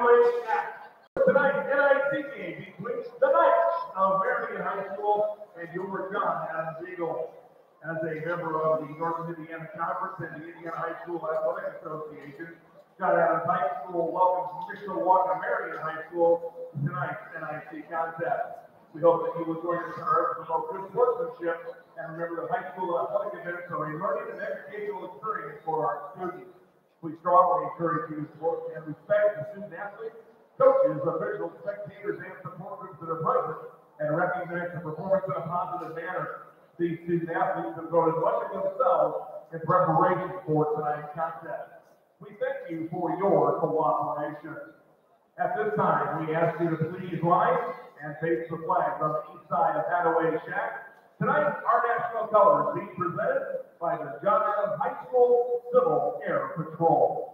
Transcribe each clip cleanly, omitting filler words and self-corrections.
Highway Act. Tonight, NIC game between the Knights of Marian High School and your John Adams Eagles. As a member of the Northern Indiana Conference and the Indiana High School Athletic Association, John Adams High School welcomes Mishawaka Marian High School to tonight's NIC contest. We hope that you will join us in our efforts to promote good sportsmanship and remember that high school athletic events are a learning and educational experience for our students. We strongly encourage you to support and respect the student athletes, coaches, officials, spectators, and support groups that are present and recognize the performance in a positive manner. These student athletes have devoted much of themselves in preparation for tonight's contest. We thank you for your cooperation. At this time, we ask you to please rise and face the flags on the east side of Hathaway Shack. Tonight, our national colors being presented by the John Adams High School Civil Air Patrol.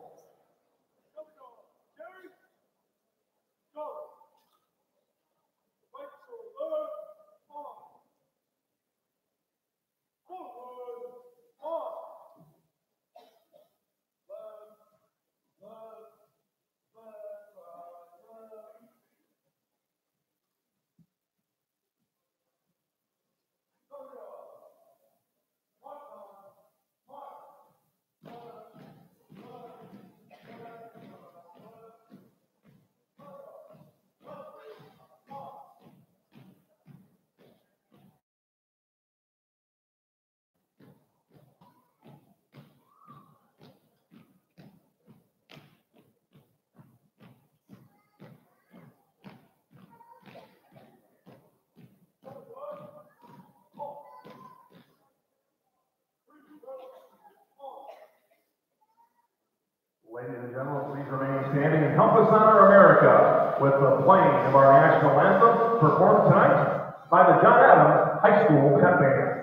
Ladies and gentlemen, please remain standing and help us honor America with the playing of our national anthem performed tonight by the John Adams High School Pep Band.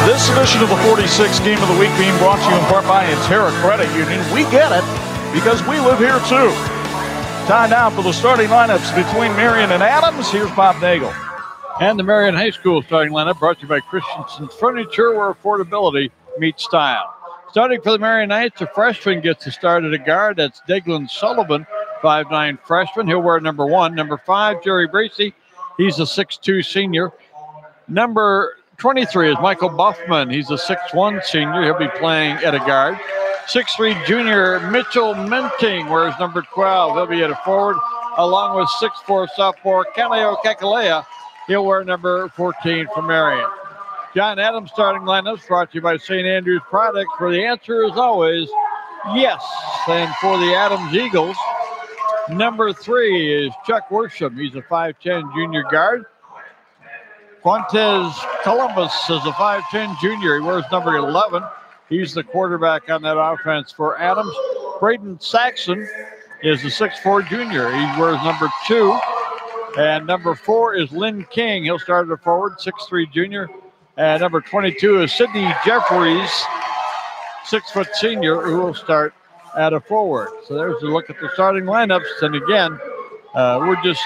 This edition of the 46th Game of the Week being brought to you in part by Intera Credit Union. We get it because we live here too. Time now for the starting lineups between Marian and Adams. Here's Bob Nagel. And the Marian High School starting lineup brought to you by Christensen's Furniture, where affordability meets style. Starting for the Marian Knights, a freshman gets the start at a guard. That's Declan Sullivan, 5'9" freshman. He'll wear number 1. Number 5, Jerry Bracey. He's a 6'2" senior. Number 23 is Michael Buffman. He's a 6'1" senior. He'll be playing at a guard. 6'3" junior Mitchell Menting wears number 12. He'll be at a forward, along with 6'4" sophomore Kaleo Kakalea. He'll wear number 14 for Marian. John Adams starting lineups brought to you by St. Andrew's Products, where the answer is always yes. And for the Adams Eagles, number 3 is Chuck Worsham. He's a 5'10" junior guard. Fuentes Columbus is a 5'10" junior. He wears number 11. He's the quarterback on that offense for Adams. Braden Saxon is a 6'4" junior. He wears number 2. And number 4 is Lynn King. He'll start at forward, 6'3" junior. And number 22 is Sidney Jeffries, 6-foot senior, who will start at a forward. So there's a look at the starting lineups. And again, we're just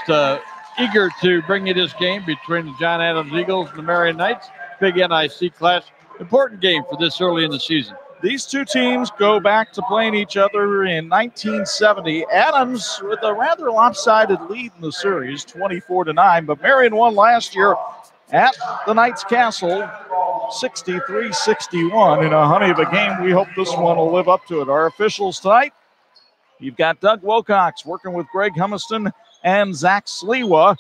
eager to bring you this game between the John Adams Eagles and the Marian Knights. Big NIC clash. Important game for this early in the season. These two teams go back to playing each other in 1970. Adams with a rather lopsided lead in the series, 24-9, but Marian won last year at the Knights Castle, 63-61 in a honey of a game. We hope this one will live up to it. Our officials tonight, you've got Doug Wilcox working with Greg Humiston and Zach Sliwa.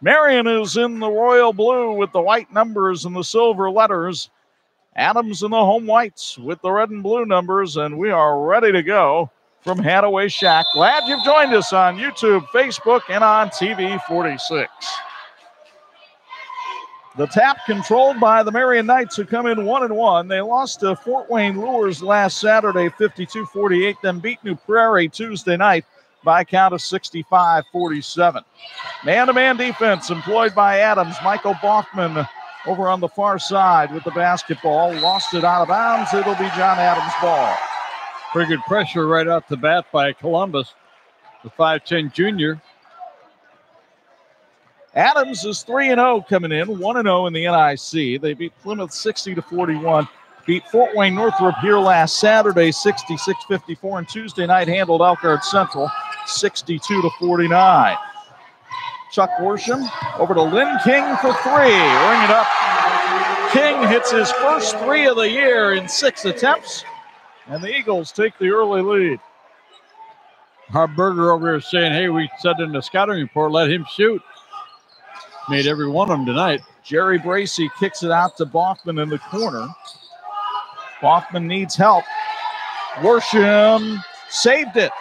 Marian is in the royal blue with the white numbers and the silver letters. Adams in the home whites with the red and blue numbers, and we are ready to go from Hadaway Shack. Glad you've joined us on YouTube, Facebook, and on TV 46. The tap controlled by the Marian Knights, who come in 1-1. They lost to Fort Wayne Lures last Saturday, 52-48, then beat New Prairie Tuesday night by a count of 65-47. Man-to-man defense employed by Adams. Michael Boffman over on the far side with the basketball. Lost it out of bounds. It'll be John Adams' ball. Pretty good pressure right off the bat by Columbus, the 5'10" junior. Adams is 3-0 coming in, 1-0 in the NIC. They beat Plymouth 60-41. Beat Fort Wayne Northrop here last Saturday, 66-54. And Tuesday night handled Elkhart Central, 62-49. Chuck Worsham over to Lynn King for 3. Ring it up. King hits his first 3 of the year in 6 attempts, and the Eagles take the early lead. Harburger over here saying, hey, we said in the scouting report, let him shoot. Made every one of them tonight. Jerry Bracey kicks it out to Boffman in the corner. Boffman needs help. Worsham saved it.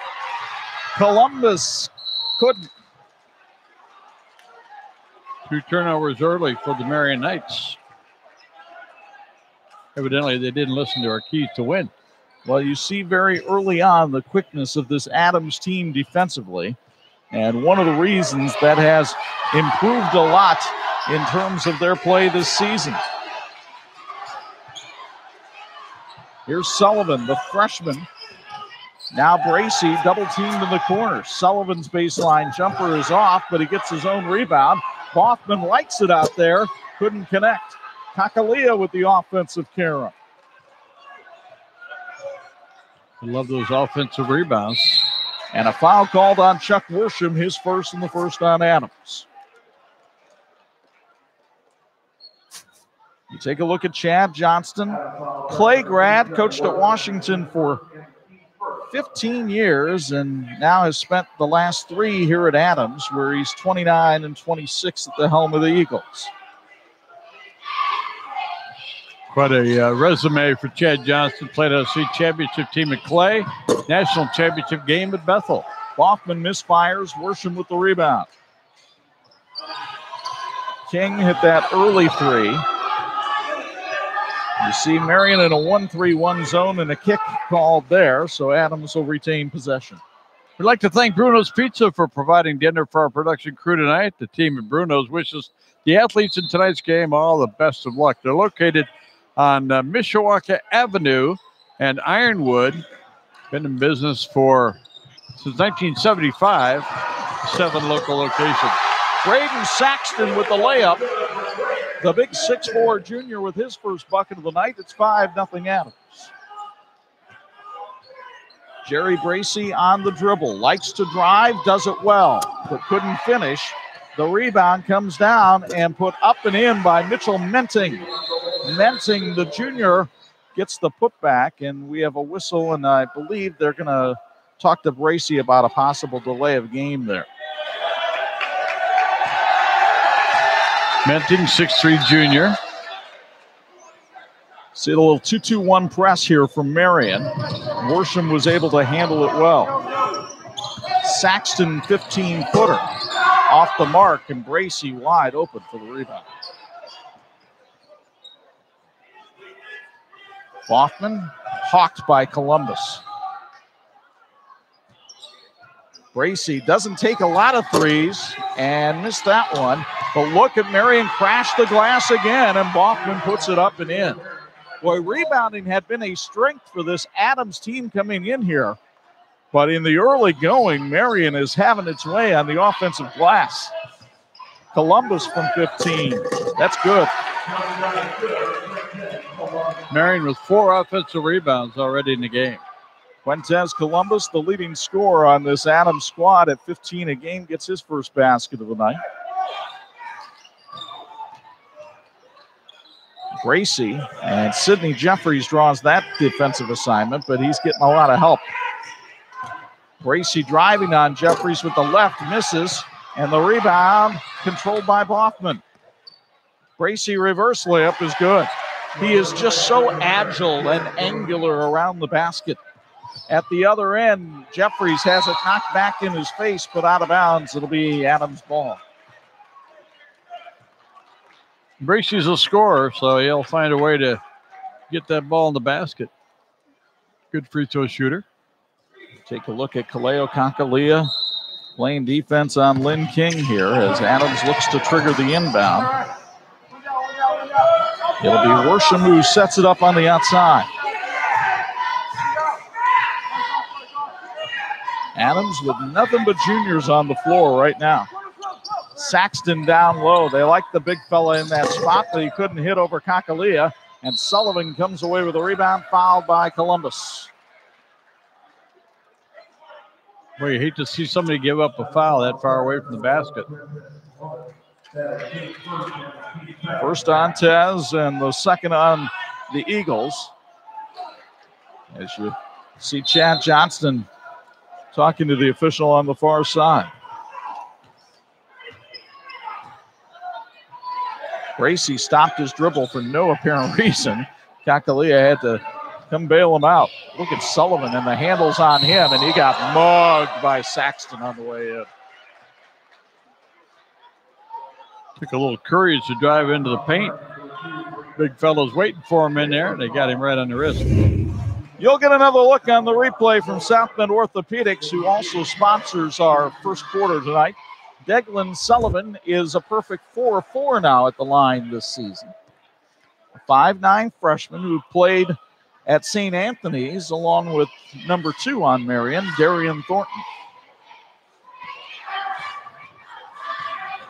Columbus couldn't. 2 turnovers early for the Marian Knights. Evidently, they didn't listen to our keys to win. Well, you see very early on the quickness of this Adams team defensively. And one of the reasons that has improved a lot in terms of their play this season. Here's Sullivan, the freshman. Now Bracey double-teamed in the corner. Sullivan's baseline jumper is off, but he gets his own rebound. Boffman likes it out there. Couldn't connect. Kakalia with the offensive carry. I love those offensive rebounds. And a foul called on Chuck Worsham, his first and the first on Adams. You take a look at Chad Johnston. Clay grad, coached at Washington for 15 years and now has spent the last 3 here at Adams, where he's 29 and 26 at the helm of the Eagles. Quite a resume for Chad Johnston. Played on a state championship team at Clay, national championship game at Bethel. Boffman misfires, Worsham with the rebound. King hit that early 3. You see Marian in a 1-3-1 zone and a kick called there, so Adams will retain possession. We'd like to thank Bruno's Pizza for providing dinner for our production crew tonight. The team at Bruno's wishes the athletes in tonight's game all the best of luck. They're located on Mishawaka Avenue and Ironwood. Been in business since 1975, 7 local locations. Braden Saxton with the layup. The big 6'4" junior with his first bucket of the night. It's 5-0 Adams. Jerry Bracey on the dribble. Likes to drive, does it well, but couldn't finish. The rebound comes down and put up and in by Mitchell Menting. Menting, the junior, gets the putback, and we have a whistle, and I believe they're going to talk to Bracey about a possible delay of game there. Menting, 6'3" junior. See a little 2-2-1 press here from Marian. Worsham was able to handle it well. Saxton, 15-footer. Off the mark, and Bracey wide open for the rebound. Boffman, hawked by Columbus. Gracie doesn't take a lot of threes and missed that one. But look at Marian crash the glass again, and Baughman puts it up and in. Boy, rebounding had been a strength for this Adams team coming in here. But in the early going, Marian is having its way on the offensive glass. Columbus from 15. That's good. Marian with 4 offensive rebounds already in the game. Fuentes Columbus, the leading scorer on this Adams squad at 15 a game, gets his first basket of the night. Gracie and Sidney Jeffries draws that defensive assignment, but he's getting a lot of help. Gracie driving on Jeffries with the left, misses, and the rebound controlled by Baughman. Gracie reverse layup is good. He is just so agile and angular around the basket. At the other end, Jeffries has it knocked back in his face, but out of bounds. It'll be Adams' ball. Gracie's a scorer, so he'll find a way to get that ball in the basket. Good free throw shooter. Take a look at Kaleo Kakali'a playing defense on Lynn King here as Adams looks to trigger the inbound. It'll be Worsham who sets it up on the outside. Adams with nothing but juniors on the floor right now. Saxton down low. They like the big fella in that spot, but he couldn't hit over Kakali'a. And Sullivan comes away with a rebound, fouled by Columbus. Well, you hate to see somebody give up a foul that far away from the basket. First on Tez and the second on the Eagles. As you see Chad Johnston talking to the official on the far side. Gracie stopped his dribble for no apparent reason. Kakali'a had to come bail him out. Look at Sullivan, and the handle's on him, and he got mugged by Saxton on the way in. Took a little courage to drive into the paint. Big fella's waiting for him in there, and they got him right on the wrist. You'll get another look on the replay from South Bend Orthopedics, who also sponsors our first quarter tonight. Deglin Sullivan is a perfect 4-4 now at the line this season. A 5'9" freshman who played at St. Anthony's along with number 2 on Marian, Darian Thornton.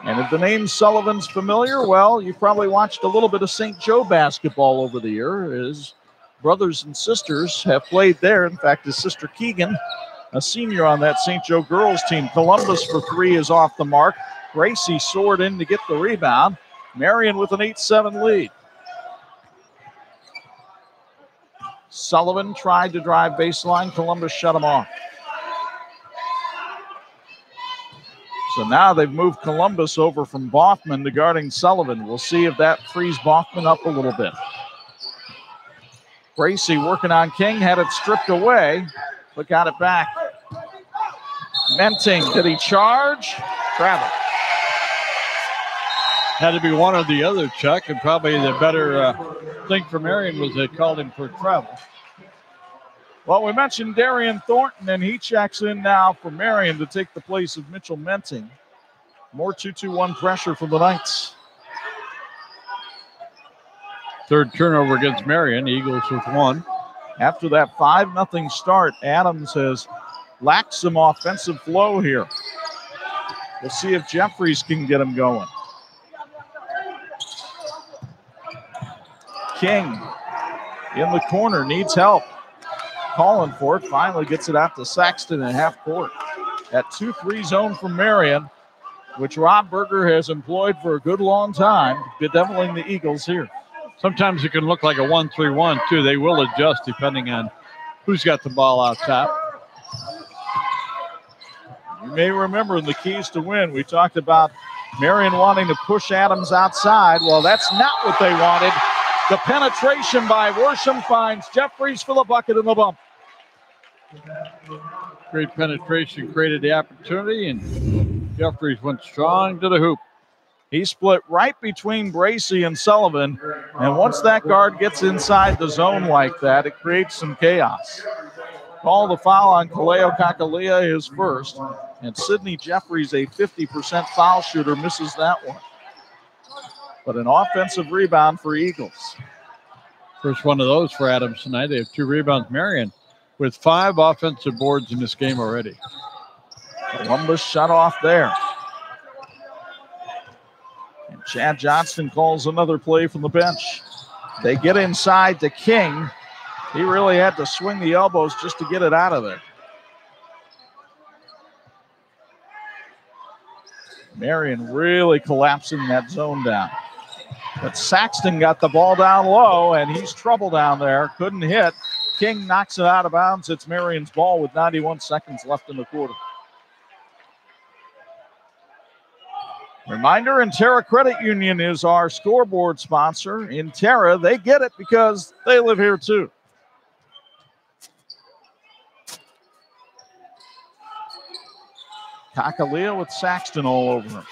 And if the name Sullivan's familiar, well, you've probably watched a little bit of St. Joe basketball over the year. His brothers and sisters have played there. In fact, his sister Keegan, a senior on that St. Joe girls team. Columbus for 3 is off the mark. Gracie soared in to get the rebound. Marian with an 8-7 lead. Sullivan tried to drive baseline. Columbus shut him off. So now they've moved Columbus over from Baughman to guarding Sullivan. We'll see if that frees Baughman up a little bit. Gracie working on King, had it stripped away, but got it back. Menting, did he charge? Travel. Had to be one or the other, Chuck, and probably the better thing for Marian was they called him for travel. Well, we mentioned Darian Thornton, and he checks in now for Marian to take the place of Mitchell Menting. More 2-2-1 pressure for the Knights. Third turnover against Marian, Eagles with 1. After that 5-0 start, Adams has lacked some offensive flow here. We'll see if Jeffries can get him going. King in the corner, needs help. Calling for it, finally gets it out to Saxton in half court. That 2-3 zone from Marian, which Rob Berger has employed for a good long time, bedeviling the Eagles here. Sometimes it can look like a 1-3-1 too. They will adjust depending on who's got the ball out top. You may remember in the keys to win, we talked about Marian wanting to push Adams outside. Well, that's not what they wanted. The penetration by Worsham finds Jeffries for the bucket in the bump. Great penetration created the opportunity, and Jeffries went strong to the hoop. He split right between Gracie and Sullivan, and once that guard gets inside the zone like that, it creates some chaos. Call the foul on Kaleo Kakali'a, his first, And Sydney Jeffries, a 50% foul shooter, misses that one. But an offensive rebound for Eagles. First one of those for Adams tonight. They have 2 rebounds. Marian with 5 offensive boards in this game already. Columbus shut off there. And Chad Johnston calls another play from the bench. They get inside to King. He really had to swing the elbows just to get it out of there. Marian really collapsing that zone down. But Saxton got the ball down low, and he's trouble down there. Couldn't hit. King knocks it out of bounds. It's Marian's ball with 91 seconds left in the quarter. Reminder, Interra Credit Union is our scoreboard sponsor. Interra, they get it because they live here too. Kakalia with Saxton all over him.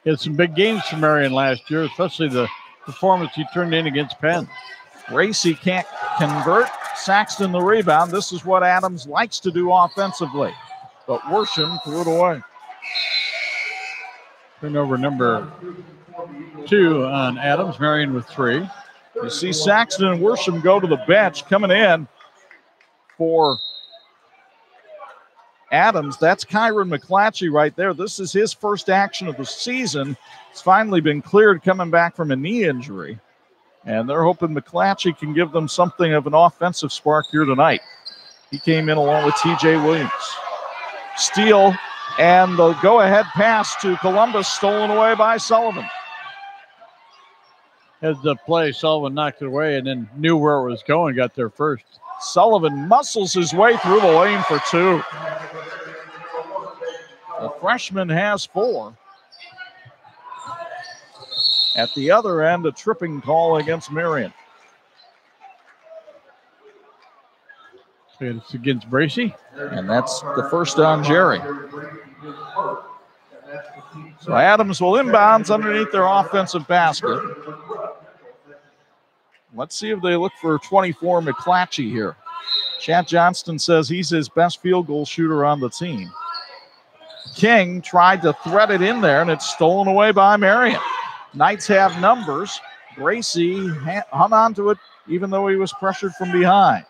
He had some big games for Marian last year, especially the performance he turned in against Penn. Gracie can't convert. Saxton the rebound. This is what Adams likes to do offensively. But Worsham threw it away. Turnover number 2 on Adams. Marian with 3. You see Saxton and Worsham go to the bench. Coming in for Adams, that's Kyron McClatchy right there. This is his first action of the season. He's finally been cleared coming back from a knee injury. And they're hoping McClatchy can give them something of an offensive spark here tonight. He came in along with TJ Williams. Steal and the go-ahead pass to Columbus, stolen away by Sullivan. As the play, Sullivan knocked it away and then knew where it was going, got there first. Sullivan muscles his way through the lane for 2. The freshman has 4. At the other end, a tripping call against Marian. It's against Bracy. And that's the first on Jerry. So Adams will inbounds underneath their offensive basket. Let's see if they look for 24 McClatchy here. Chad Johnston says he's his best field goal shooter on the team. King tried to thread it in there, and it's stolen away by Marian. Knights have numbers. Gracie hung on to it even though he was pressured from behind.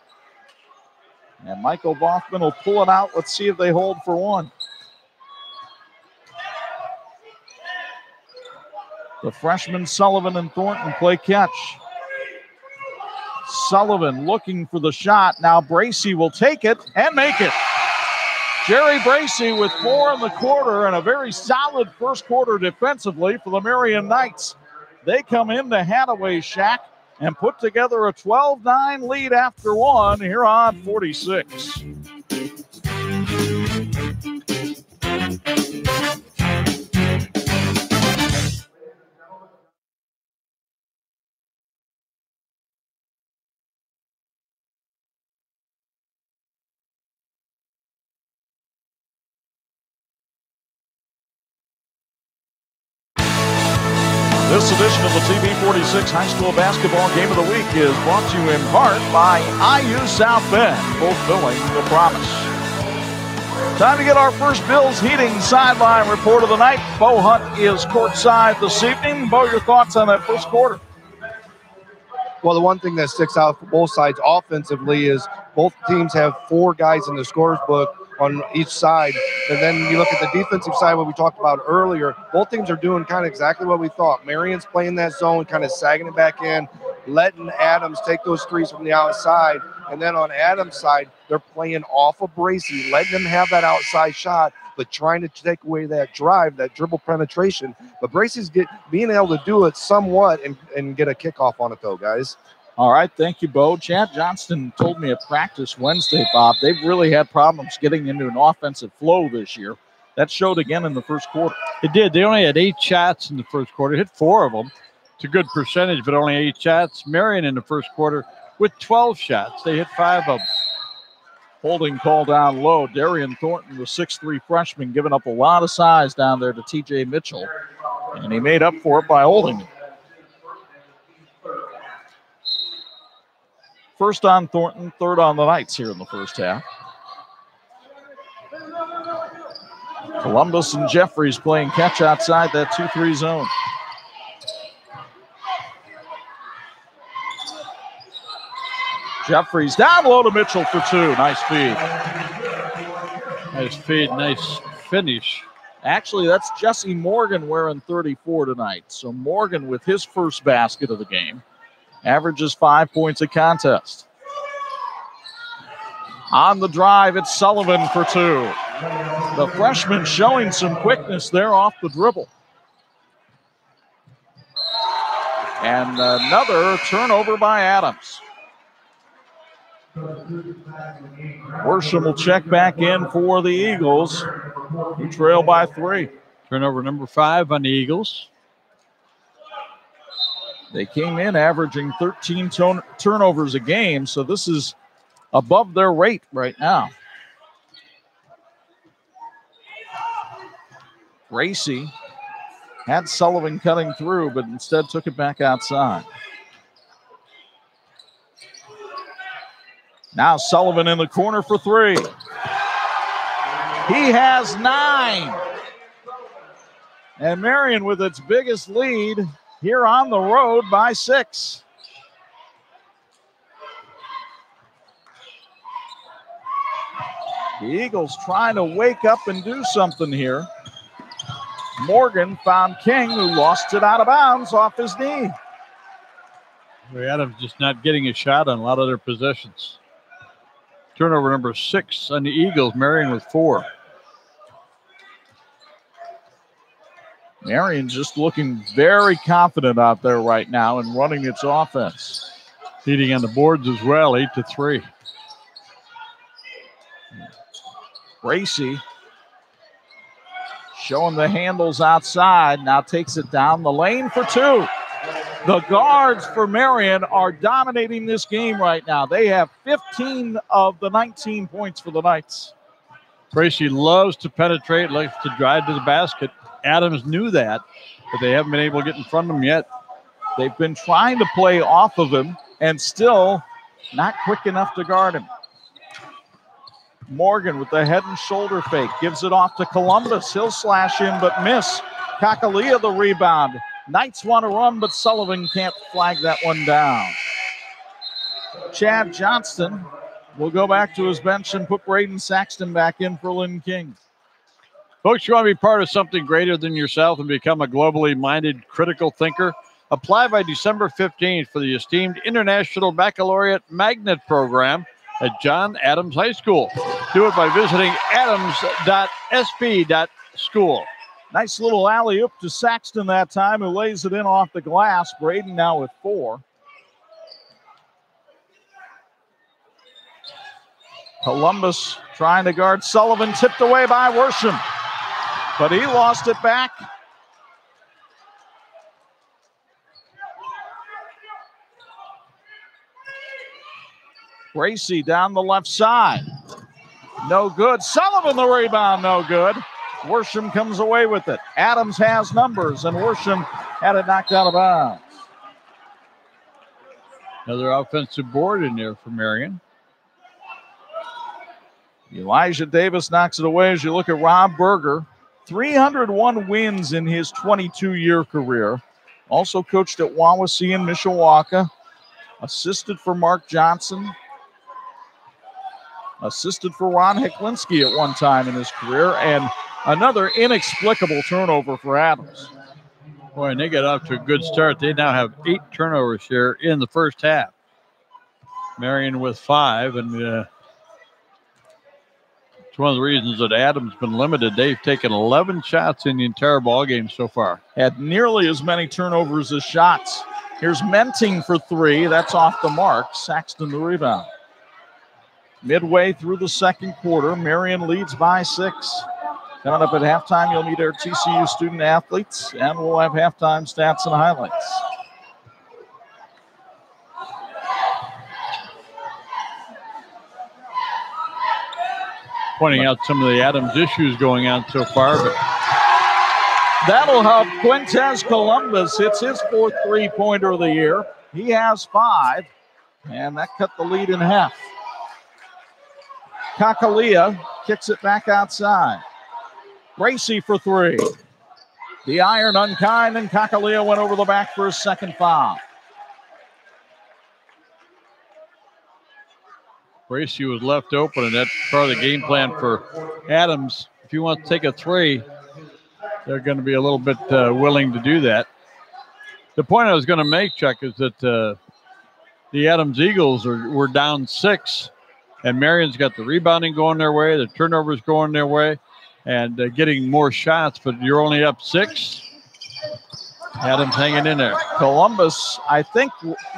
And Michael Boffman will pull it out. Let's see if they hold for 1. The freshmen Sullivan and Thornton play catch. Sullivan looking for the shot. Now Bracy will take it and make it. Jerry Bracy with 4 in the quarter and a very solid first quarter defensively for the Marian Knights. They come into Hadaway's shack and put together a 12-9 lead after 1 here on 46. This edition of the TV46 High School Basketball Game of the Week is brought to you in part by IU South Bend, fulfilling the promise. Time to get our first Bills Heating sideline report of the night. Bo Hunt is courtside this evening. Bo, your thoughts on that first quarter? Well, the one thing that sticks out for both sides offensively is both teams have 4 guys in the scorer's book on each side. And then you look at the defensive side, what we talked about earlier, both teams are doing kind of exactly what we thought. Marian's playing that zone, kind of sagging it back in, letting Adams take those threes from the outside. And then on Adams' side, they're playing off of Bracy, letting them have that outside shot, but trying to take away that drive, that dribble penetration. But Bracy's being able to do it somewhat and get a kickoff on it, though, guys. All right, thank you, Bo. Chad Johnston told me at practice Wednesday, Bob, they've really had problems getting into an offensive flow this year. That showed again in the first quarter. It did. They only had 8 shots in the first quarter, hit 4 of them. It's a good percentage, but only 8 shots. Marian in the first quarter with 12 shots. They hit 5 of them. Holding call down low. Darian Thornton, the 6'3 freshman, giving up a lot of size down there to TJ Mitchell. And he made up for it by holding it. First on Thornton, third on the Knights here in the first half. Columbus and Jeffries playing catch outside that 2-3 zone. Jeffries down low to Mitchell for 2. Nice feed. Nice feed, nice finish. Actually, that's Jesse Morgan wearing 34 tonight. So Morgan with his first basket of the game. Averages 5 points a contest. On the drive, it's Sullivan for 2. The freshman showing some quickness there off the dribble. And another turnover by Adams. Worsham will check back in for the Eagles, who trail by 3. Turnover number 5 on the Eagles. They came in averaging 13 turnovers a game, so this is above their rate right now. Gracie had Sullivan cutting through, but instead took it back outside. Now Sullivan in the corner for 3. He has 9. And Marian with its biggest lead here on the road by 6. The Eagles trying to wake up and do something here. Morgan found King, who lost it out of bounds off his knee. Adams just not getting a shot on a lot of their possessions. Turnover number 6 on the Eagles, Marian with 4. Marian just looking very confident out there right now and running its offense. Leading on the boards as well, 8-3. Gracie showing the handles outside, now takes it down the lane for 2. The guards for Marian are dominating this game right now. They have 15 of the 19 points for the Knights. Gracie loves to penetrate, likes to drive to the basket. Adams knew that, but they haven't been able to get in front of him yet. They've been trying to play off of him and still not quick enough to guard him. Morgan with the head and shoulder fake gives it off to Columbus. He'll slash in but miss. Kakalia the rebound. Knights want to run, but Sullivan can't flag that one down. Chad Johnston will go back to his bench and put Braden Saxton back in for Lynn King. Folks, you want to be part of something greater than yourself and become a globally minded critical thinker? Apply by December 15th for the esteemed International Baccalaureate Magnet Program at John Adams High School. Do it by visiting adams.sp.school. Nice little alley-oop to Saxton that time, who lays it in off the glass. Braden now with 4. Columbus trying to guard Sullivan, tipped away by Worsham, but he lost it back. Gracie down the left side. No good. Sullivan the rebound, no good. Worsham comes away with it. Adams has numbers, and Worsham had it knocked out of bounds. Another offensive board in there for Marian. Elijah Davis knocks it away as you look at Rob Berger. 301 wins in his 22-year career. Also coached at Wawasee in Mishawaka. Assisted for Mark Johnson. Assisted for Ron Heklinski at one time in his career. And another inexplicable turnover for Adams. Boy, and they got off to a good start. They now have 8 turnovers here in the first half. Marian with 5, and it's one of the reasons that Adams been limited. They've taken 11 shots in the entire ball game so far. Had nearly as many turnovers as shots. Here's Menting for 3. That's off the mark. Saxton the rebound. Midway through the second quarter, Marian leads by 6. Coming up at halftime, you'll meet our TCU student athletes, and we'll have halftime stats and highlights. Pointing out some of the Adams issues going on so far, but that'll help. Quintez Columbus hits his 4th three-pointer of the year. He has 5, and that cut the lead in half. Kakalia kicks it back outside. Gracie for three. The iron unkind, and Kakaliya went over the back for his second foul. Gracie was left open, and that's part of the game plan for Adams. If you want to take a three, they're going to be a little bit willing to do that. The point I was going to make, Chuck, is that the Adams Eagles were down 6, and Marian's got the rebounding going their way, the turnovers going their way, and getting more shots, but you're only up 6. Adams hanging in there. Columbus, I think,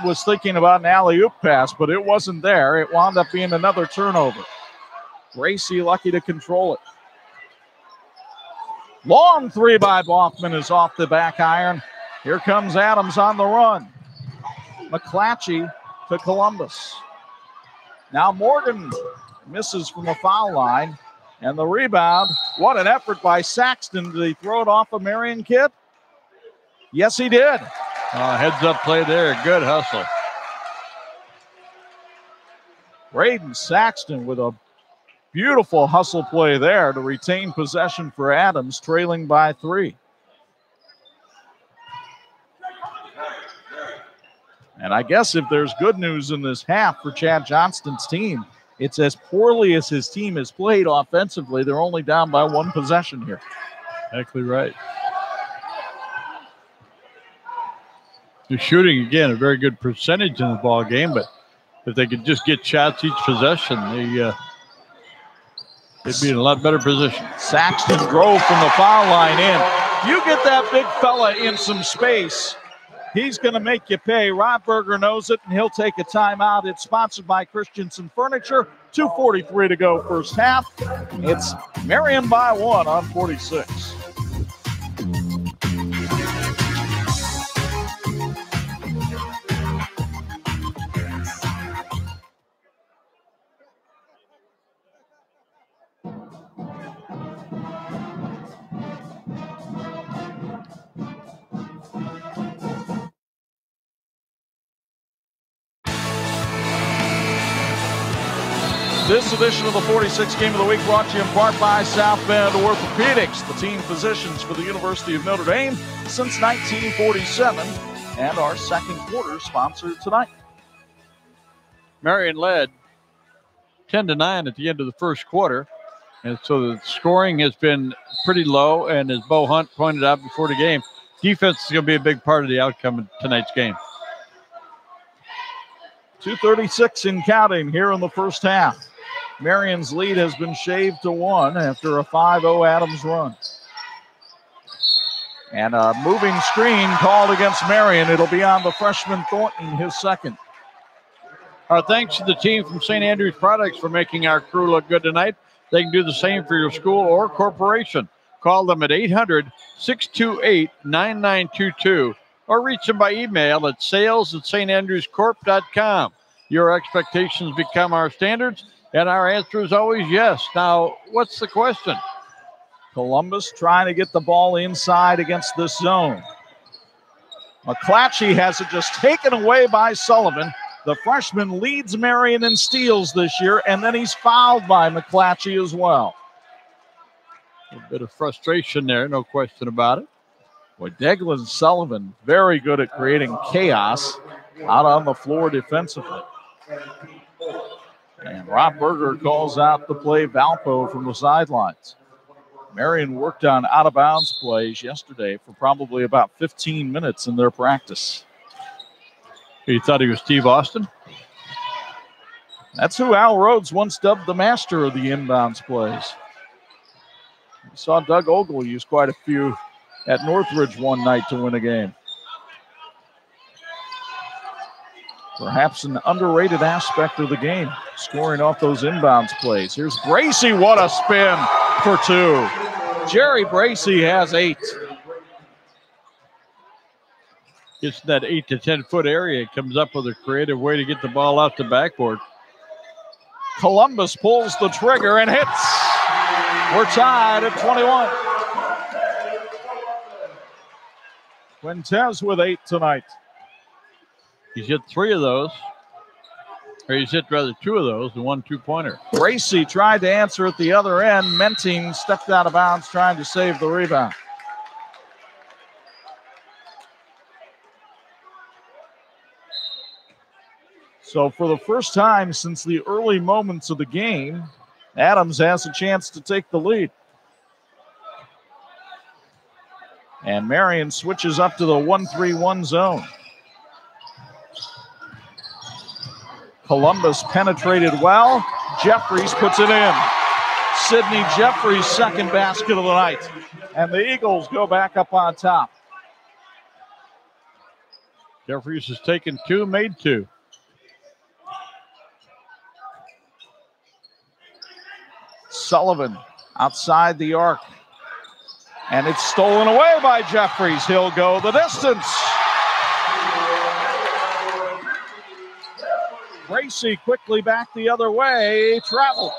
was thinking about an alley-oop pass, but it wasn't there. It wound up being another turnover. Gracie lucky to control it. Long three by Boffman is off the back iron. Here comes Adams on the run. McClatchy to Columbus. Now Morgan misses from the foul line. And the rebound, what an effort by Saxton. Did he throw it off a Marian kid? Yes, he did. Heads up play there. Good hustle. Braden Saxton with a beautiful hustle play there to retain possession for Adams, trailing by 3. And I guess if there's good news in this half for Chad Johnston's team, it's as poorly as his team has played offensively. They're only down by 1 possession here. Exactly right. They're shooting, again, a very good percentage in the ball game, but if they could just get shots each possession, they'd be in a lot better position. Saxton drove from the foul line in. If you get that big fella in some space, he's going to make you pay. Rob Berger knows it, and he'll take a timeout. It's sponsored by Christensen Furniture. 2:43 to go first half. It's Marian by 1 on 46. This edition of the 46 Game of the Week brought to you in part by South Bend Orthopedics, the team physicians for the University of Notre Dame since 1947, and our second quarter sponsor tonight. Marian led 10-9 at the end of the first quarter, and so the scoring has been pretty low, and as Bo Hunt pointed out before the game, defense is going to be a big part of the outcome of tonight's game. 2:36 in counting here in the first half. Marian's lead has been shaved to 1 after a 5-0 Adams run. And a moving screen called against Marian. It'll be on the freshman Thornton, his second. Our thanks to the team from St. Andrews Products for making our crew look good tonight. They can do the same for your school or corporation. Call them at 800-628-9922 or reach them by email at sales@standrewscorp.com. Your expectations become our standards, and our answer is always yes. Now, what's the question? Columbus trying to get the ball inside against this zone. McClatchy has it just taken away by Sullivan. The freshman leads Marian in steals this year, and then he's fouled by McClatchy as well. A bit of frustration there, no question about it. Boy, Declan Sullivan, very good at creating chaos out on the floor defensively. And Rob Berger calls out the play Valpo from the sidelines. Marian worked on out-of-bounds plays yesterday for probably about 15 minutes in their practice. You thought he was Steve Austin? That's who Al Rhodes once dubbed the master of the inbounds plays. We saw Doug Ogle use quite a few at Northridge one night to win a game. Perhaps an underrated aspect of the game, scoring off those inbounds plays. Here's Bracy, what a spin for 2. Jerry Bracy has 8. Gets in that 8 to 10 foot area, comes up with a creative way to get the ball out the backboard. Columbus pulls the trigger and hits. We're tied at 21. Quintez with 8 tonight. He's hit 3 of those. Or he's hit rather 2 of those and 1 2-pointer. Gracie tried to answer at the other end. Menting stepped out of bounds trying to save the rebound. So for the first time since the early moments of the game, Adams has a chance to take the lead. And Marian switches up to the 1-3-1 zone. Columbus penetrated well. Jeffries puts it in. Sidney Jeffries' second basket of the night. And the Eagles go back up on top. Jeffries has taken 2, made 2. Sullivan outside the arc. And it's stolen away by Jeffries. He'll go the distance. Gracie quickly back the other way. Travel.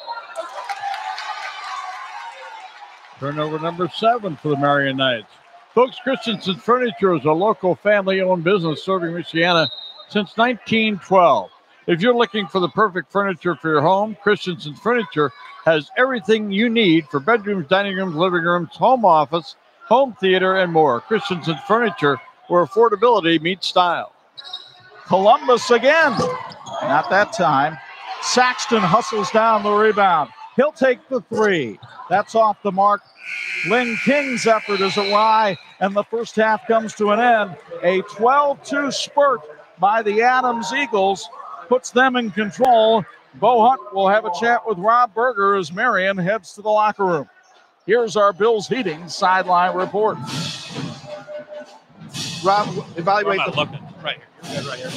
Turnover number 7 for the Marian Knights. Folks, Christensen Furniture is a local family-owned business serving Michiana since 1912. If you're looking for the perfect furniture for your home, Christensen Furniture has everything you need for bedrooms, dining rooms, living rooms, home office, home theater, and more. Christensen Furniture, where affordability meets style. Columbus again. Not that time. Saxton hustles down the rebound. He'll take the 3. That's off the mark. Lynn King's effort is awry, and the first half comes to an end. A 12-2 spurt by the Adams Eagles puts them in control. Bo Hunt will have a chat with Rob Berger as Marian heads to the locker room. Here's our Bills Heating sideline report. Rob, evaluate Right here.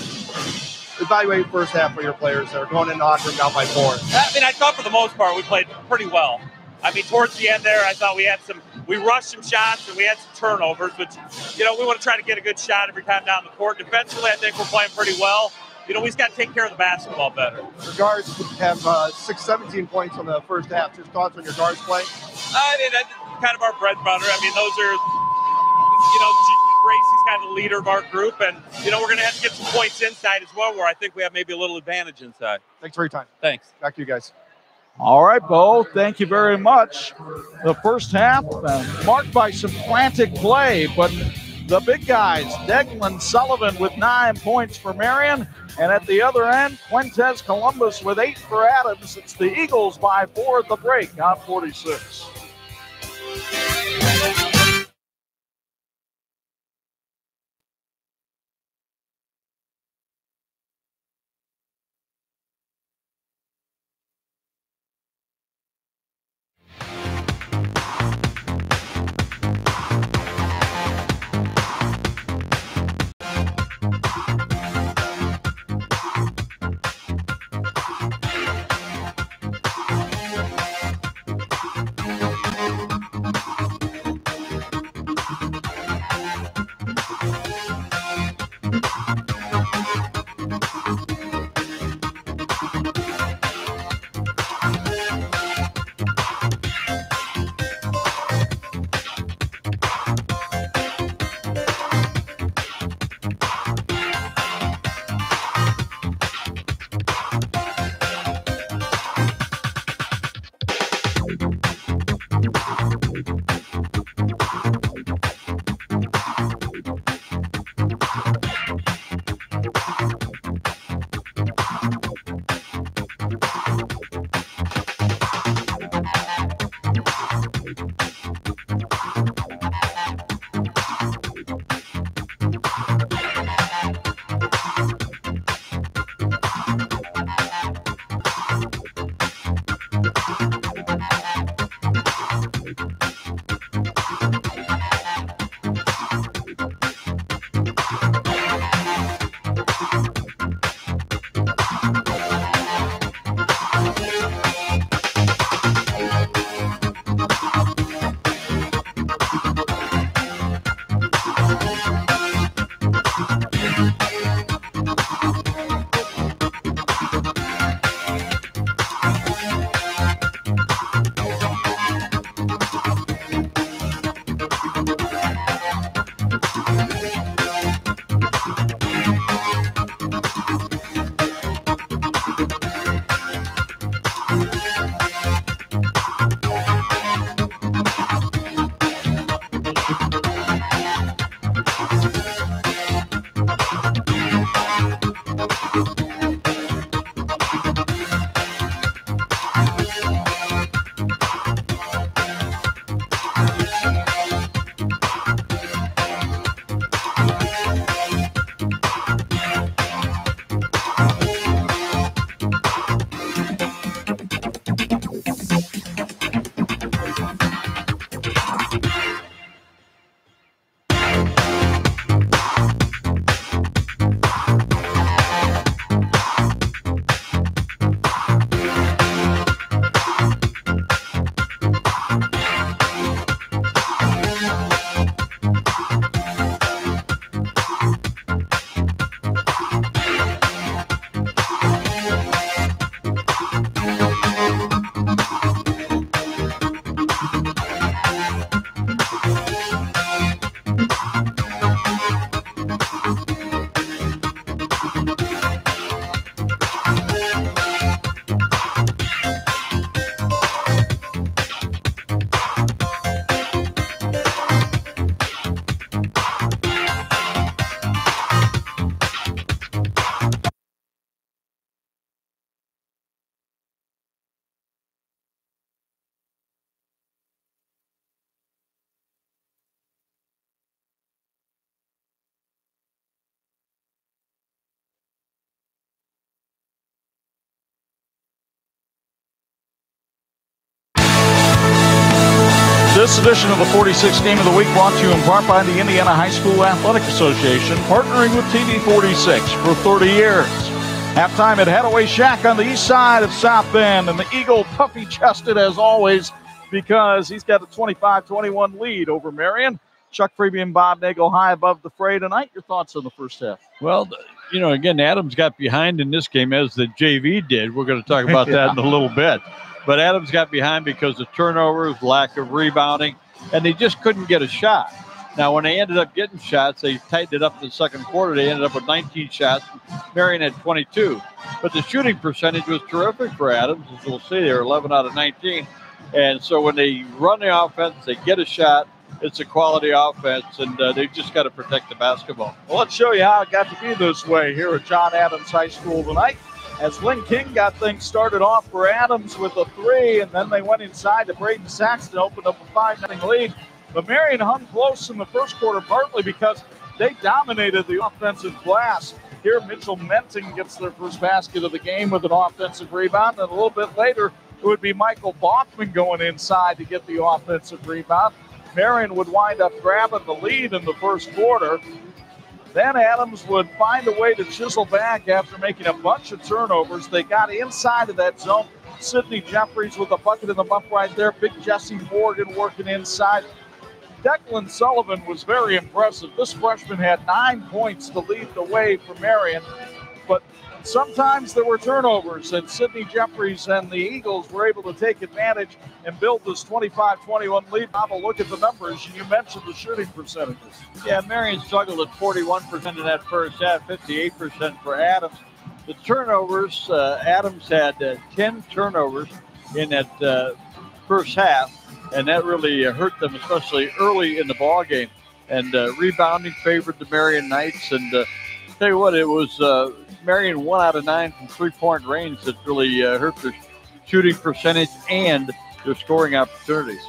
Evaluate first half for your players that are going in the locker room down by 4. I mean, I thought for the most part we played pretty well. I mean, towards the end there, I thought we rushed some shots and we had some turnovers, which, we want to try to get a good shot every time down the court. Defensively, I think we're playing pretty well. We just got to take care of the basketball better. Your guards have 17 points on the first half. Just thoughts on your guards play? I mean, that's kind of our bread and butter. I mean, those are, Gracie's kind of the leader of our group, and, we're going to have to get some points inside as well, where I think we have maybe a little advantage inside. Thanks for your time. Thanks. Back to you guys. All right, Bo, thank you very much. The first half marked by some frantic play, but the big guys, Deglin Sullivan with 9 points for Marian, and at the other end, Fuentes Columbus with 8 for Adams. It's the Eagles by 4 at the break on 46. edition of the 46th Game of the Week brought to you in part by the Indiana High School Athletic Association, partnering with TV 46 for 30 years. Halftime at Hadaway Shack on the east side of South Bend, and the Eagle puffy-chested as always because he's got a 25-21 lead over Marian. Chuck Freeby and Bob Nagel high above the fray tonight. Your thoughts on the first half? Well, you know, again, Adams got behind in this game as the JV did. We're going to talk about that in a little bit. But Adams got behind because of turnovers, lack of rebounding, and they just couldn't get a shot. Now, when they ended up getting shots, they tightened it up in the second quarter. They ended up with 19 shots. Marian had 22. But the shooting percentage was terrific for Adams. As we'll see, they were 11 out of 19. And so when they run the offense, they get a shot. It's a quality offense, and they've just got to protect the basketball. Well, let's show you how it got to be this way here at John Adams High School tonight. As Lynn King got things started off for Adams with a three, and then they went inside to Braden Saxton, opened up a 5-0 lead. But Marian hung close in the first quarter, partly because they dominated the offensive glass. Here, Mitchell Menton gets their first basket of the game with an offensive rebound, and a little bit later, it would be Michael Bachman going inside to get the offensive rebound. Marian would wind up grabbing the lead in the first quarter. Then Adams would find a way to chisel back after making a bunch of turnovers. They got inside of that zone. Sidney Jeffries with a bucket in the bump right there. Big Jesse Morgan working inside. Declan Sullivan was very impressive. This freshman had 9 points to lead the way for Marian, but sometimes there were turnovers, and Sidney Jeffries and the Eagles were able to take advantage and build this 25-21 lead. Have a look at the numbers. You mentioned the shooting percentages. Yeah, Marian struggled at 41% in that first half, 58% for Adams. The turnovers, Adams had 10 turnovers in that first half, and that really hurt them, especially early in the ball game. And rebounding favored the Marian Knights. And tell you what, it was Marian 1 out of 9 from three-point range that really hurt their shooting percentage and their scoring opportunities.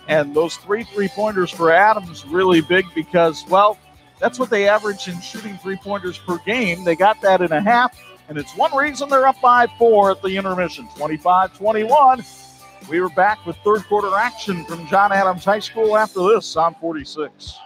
And those 3 3-pointers for Adams really big because, well, that's what they average in shooting 3-pointers per game. They got that in a half, and it's one reason they're up by 4 at the intermission, 25-21. We were back with third quarter action from John Adams High School after this on 46.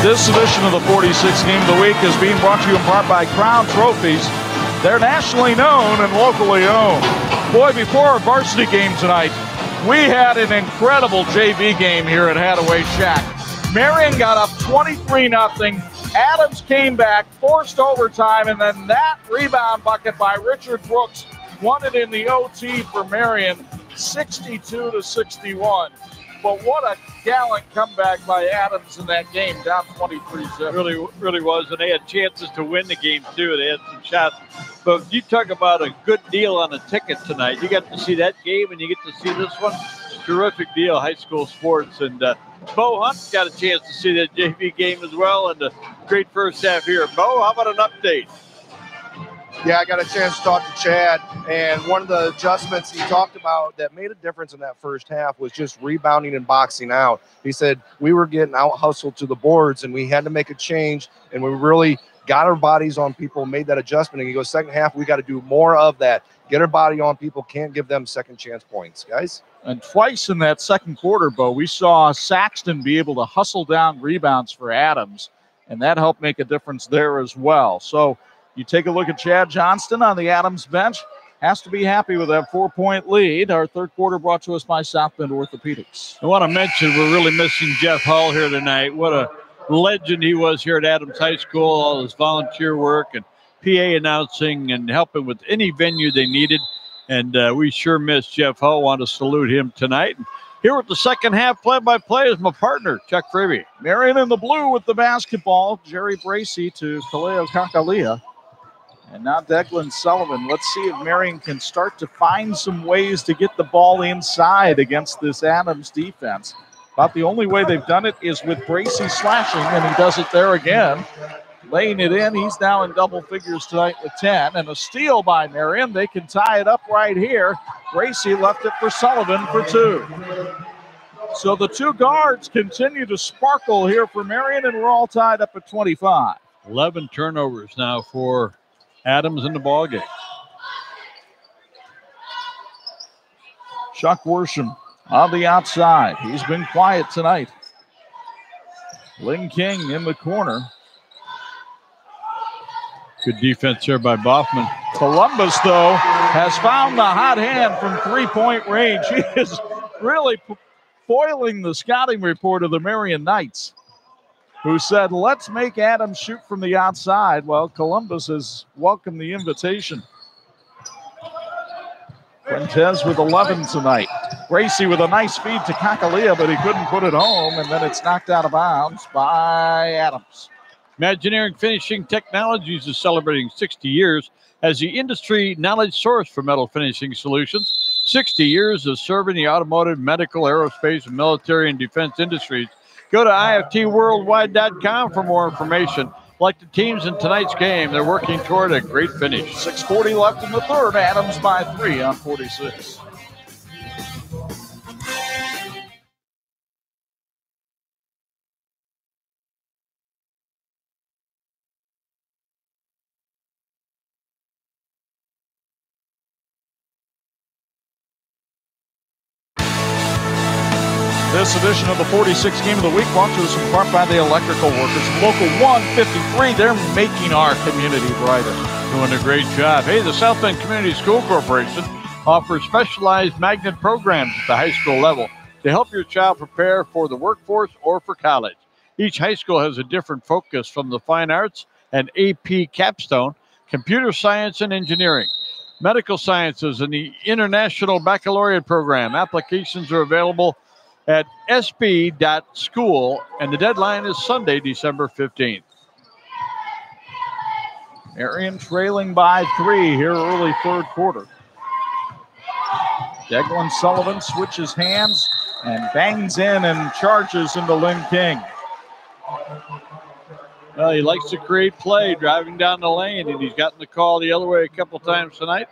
This edition of the 46th Game of the Week is being brought to you in part by Crown Trophies. They're nationally known and locally owned. Boy, before our varsity game tonight, we had an incredible JV game here at Hadaway Shack. Marian got up 23-0. Adams came back, forced overtime, and then that rebound bucket by Richard Brooks won it in the OT for Marian, 62-61. But what a gallant comeback by Adams in that game, down 23-0. Really was, and they had chances to win the game, too. They had some shots. But you talk about a good deal on a ticket tonight. You got to see that game, and you get to see this one. Terrific deal, high school sports. And Bo Hunt got a chance to see that JV game as well, and a great first half here. Bo, how about an update? Yeah, I got a chance to talk to Chad, and one of the adjustments he talked about that made a difference in that first half was just rebounding and boxing out. He said we were getting out-hustled to the boards, and we had to make a change, and we really got our bodies on people, made that adjustment. And he goes, second half, we got to do more of that. Get our body on people, can't give them second chance points, guys. And twice in that second quarter, Bo, we saw Saxton be able to hustle down rebounds for Adams, and that helped make a difference there as well. So you take a look at Chad Johnston on the Adams bench. has to be happy with that 4-point lead. Our third quarter brought to us by South Bend Orthopedics. I want to mention we're really missing Jeff Hull here tonight. What a legend he was here at Adams High School, all his volunteer work and PA announcing and helping with any venue they needed. And we sure miss Jeff Hull. Want to salute him tonight. And here with the second half play-by-play is my partner, Chuck Freebie. Marian in the blue with the basketball. Jerry Bracey to Kaleo Kakalia. And now Declan Sullivan. Let's see if Marian can start to find some ways to get the ball inside against this Adams defense. About the only way they've done it is with Bracey slashing, and he does it there again. Laying it in. He's now in double figures tonight with 10. And a steal by Marian. They can tie it up right here. Bracey left it for Sullivan for 2. So the two guards continue to sparkle here for Marian, and we're all tied up at 25. 11 turnovers now for Adams in the ballgame. Chuck Worsham on the outside. He's been quiet tonight. Lynn King in the corner. Good defense here by Boffman. Columbus, though, has found the hot hand from three-point range. He is really foiling the scouting report of the Marian Knights, who said, let's make Adams shoot from the outside. Well, Columbus has welcomed the invitation. Fuentes with 11 tonight. Bracey with a nice feed to Kakalia, but he couldn't put it home, and then it's knocked out of bounds by Adams. Imagineering Finishing Technologies is celebrating 60 years as the industry knowledge source for metal finishing solutions. 60 years of serving the automotive, medical, aerospace, and military and defense industries. Go to iftworldwide.com for more information. Like the teams in tonight's game, they're working toward a great finish. 6:40 left in the third. Adams by 3 on 46. This edition of the 46th game of the week brought to us in part by the electrical workers. Local 153, they're making our community brighter. Doing a great job. Hey, the South Bend Community School Corporation offers specialized magnet programs at the high school level to help your child prepare for the workforce or for college. Each high school has a different focus, from the fine arts and AP capstone, computer science and engineering, medical sciences, and the International Baccalaureate program. Applications are available at sb.school, and the deadline is Sunday, December 15th. Marian trailing by 3 here early third quarter. Declan Sullivan switches hands and bangs in and charges into Lynn King. Well, he likes to create play driving down the lane, and he's gotten the call the other way a couple times tonight.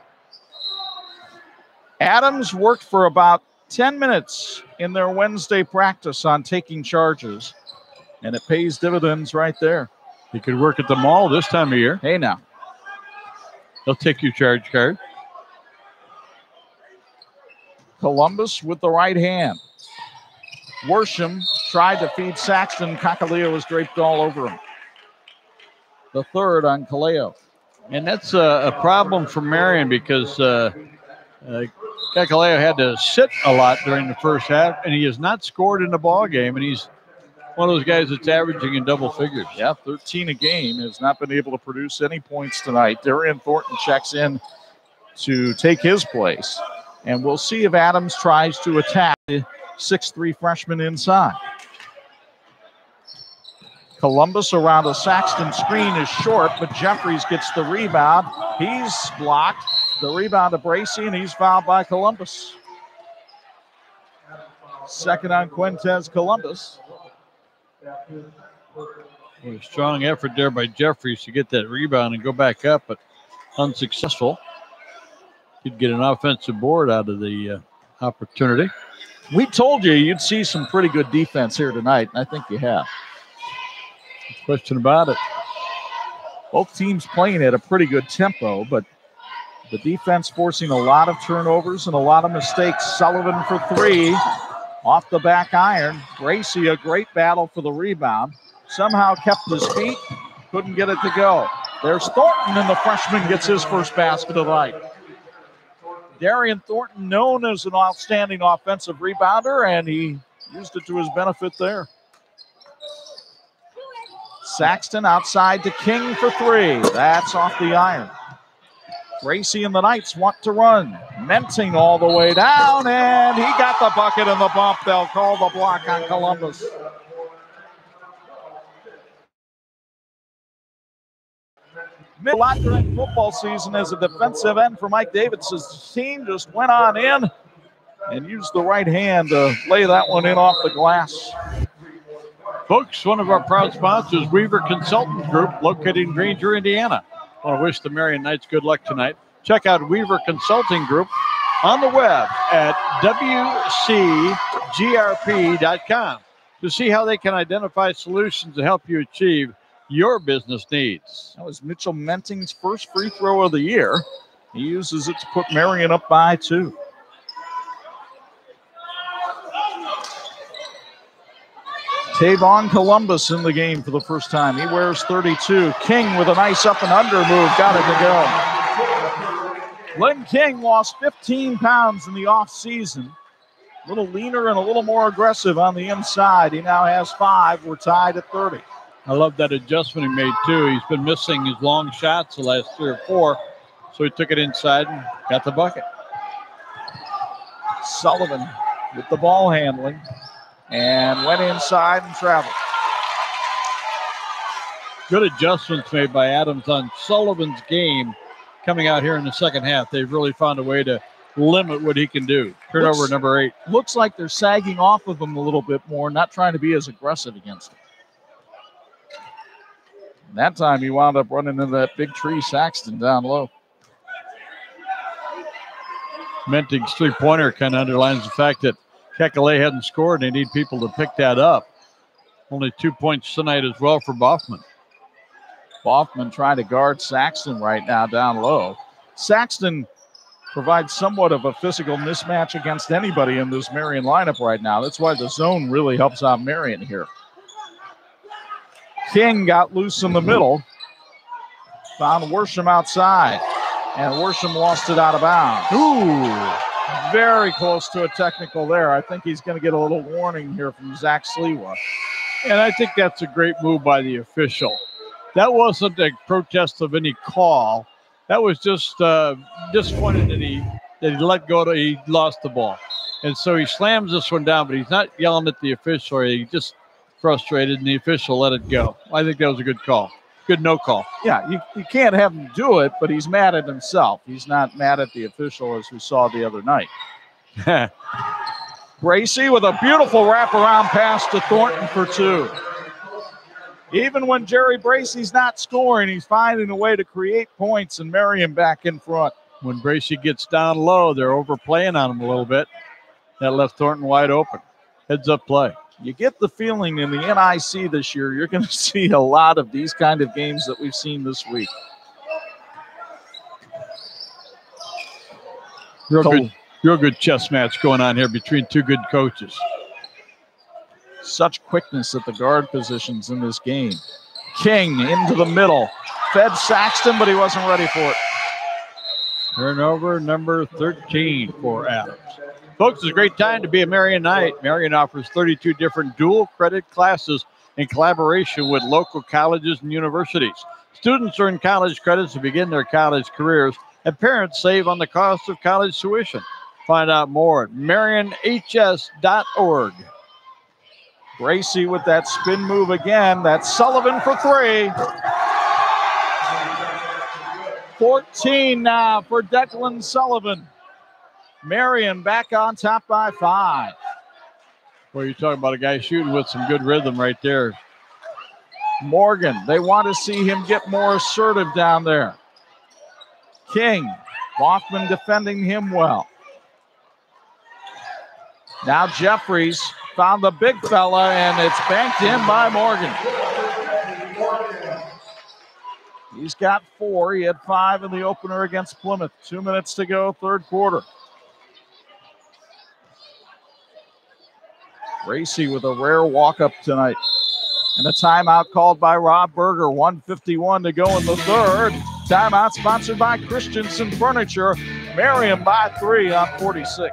Adams worked for about 10 minutes in their Wednesday practice on taking charges, and it pays dividends right there. He could work at the mall this time of year. Hey, now. They'll take your charge card. Columbus with the right hand. Worsham tried to feed Saxton. Kakalia was draped all over him. The third on Kaleo. And that's a problem for Marian because Kakaleo had to sit a lot during the first half, and he has not scored in the ball game, and he's one of those guys that's averaging in double figures. Yeah, 13 a game, has not been able to produce any points tonight. Darian Thornton checks in to take his place, and we'll see if Adams tries to attack the 6'3" freshman inside. Columbus around a Saxton screen is short, but Jeffries gets the rebound. He's blocked. The rebound to Bracey, and he's fouled by Columbus. Second on Quintez Columbus. A strong effort there by Jeffries to get that rebound and go back up, but unsuccessful. He'd get an offensive board out of the opportunity. We told you you'd see some pretty good defense here tonight, and I think you have. No question about it. Both teams playing at a pretty good tempo, but the defense forcing a lot of turnovers and a lot of mistakes. Sullivan for 3, off the back iron. Bracey, a great battle for the rebound. Somehow kept his feet, couldn't get it to go. There's Thornton, and the freshman gets his first basket of the night. Darian Thornton, known as an outstanding offensive rebounder, and he used it to his benefit there. Saxton outside to King for three. That's off the iron. Gracie and the Knights want to run. Menting all the way down, and he got the bucket and the bump. They'll call the block on Columbus. A lot during football season as a defensive end for Mike Davidson's team. Just went on in and used the right hand to lay that one in off the glass. Folks, one of our proud sponsors, Weaver Consultants Group, located in Granger, Indiana. I want to wish the Marian Knights good luck tonight. Check out Weaver Consulting Group on the web at wcgrp.com to see how they can identify solutions to help you achieve your business needs. That was Mitchell Menting's first free throw of the year. He uses it to put Marian up by 2. Tavon Columbus in the game for the first time. He wears 32. King with a nice up and under move. Got it to go. Glenn King lost 15 pounds in the offseason. A little leaner and a little more aggressive on the inside. He now has 5. We're tied at 30. I love that adjustment he made, too. He's been missing his long shots the last 3 or 4, so he took it inside and got the bucket. Sullivan with the ball handling. And went inside and traveled. Good adjustments made by Adams on Sullivan's game coming out here in the second half. They've really found a way to limit what he can do. Turnover number 8. Looks like they're sagging off of him a little bit more, not trying to be as aggressive against him. And that time he wound up running into that big tree, Saxton, down low. Menting's three-pointer kind of underlines the fact that Kekalé hadn't scored, and they need people to pick that up. Only 2 points tonight as well for Boffman. Boffman trying to guard Saxton right now down low. Saxton provides somewhat of a physical mismatch against anybody in this Marian lineup right now. That's why the zone really helps out Marian here. King got loose in the middle. Found Worsham outside. And Worsham lost it out of bounds. Ooh. Very close to a technical there. I think he's going to get a little warning here from Zach Sliwa. And I think that's a great move by the official. That wasn't a protest of any call. That was just disappointed that he let go. He lost the ball. And so he slams this one down, but he's not yelling at the official. He's just frustrated, and the official let it go. I think that was a good call. Good no call. Yeah, you can't have him do it, but he's mad at himself. He's not mad at the official as we saw the other night. Gracie with a beautiful wraparound pass to Thornton for 2. Even when Jerry Bracey's not scoring, he's finding a way to create points and Marian back in front. When Bracey gets down low, they're overplaying on him a little bit. That left Thornton wide open. Heads up play. You get the feeling in the NIC this year, you're going to see a lot of these kind of games that we've seen this week. Real good chess match going on here between 2 good coaches. Such quickness at the guard positions in this game. King into the middle. Fed Saxton, but he wasn't ready for it. Turnover number 13 for Adams. Folks, it's a great time to be a Marian Knight. Marian offers 32 different dual credit classes in collaboration with local colleges and universities. Students earn college credits to begin their college careers, and parents save on the cost of college tuition. Find out more at marianhs.org. Gracie with that spin move again. That's Sullivan for 3. 14 now for Declan Sullivan. Marian back on top by 5. Well, you're talking about a guy shooting with some good rhythm right there. Morgan, they want to see him get more assertive down there. King, Boffman defending him well. Now Jeffries found the big fella, and it's banked in by Morgan. He's got 4. He had 5 in the opener against Plymouth. 2 minutes to go, third quarter. Gracie with a rare walk-up tonight. And a timeout called by Rob Berger. 1:51 to go in the third. Timeout sponsored by Christensen Furniture. Marian by 3 on 46.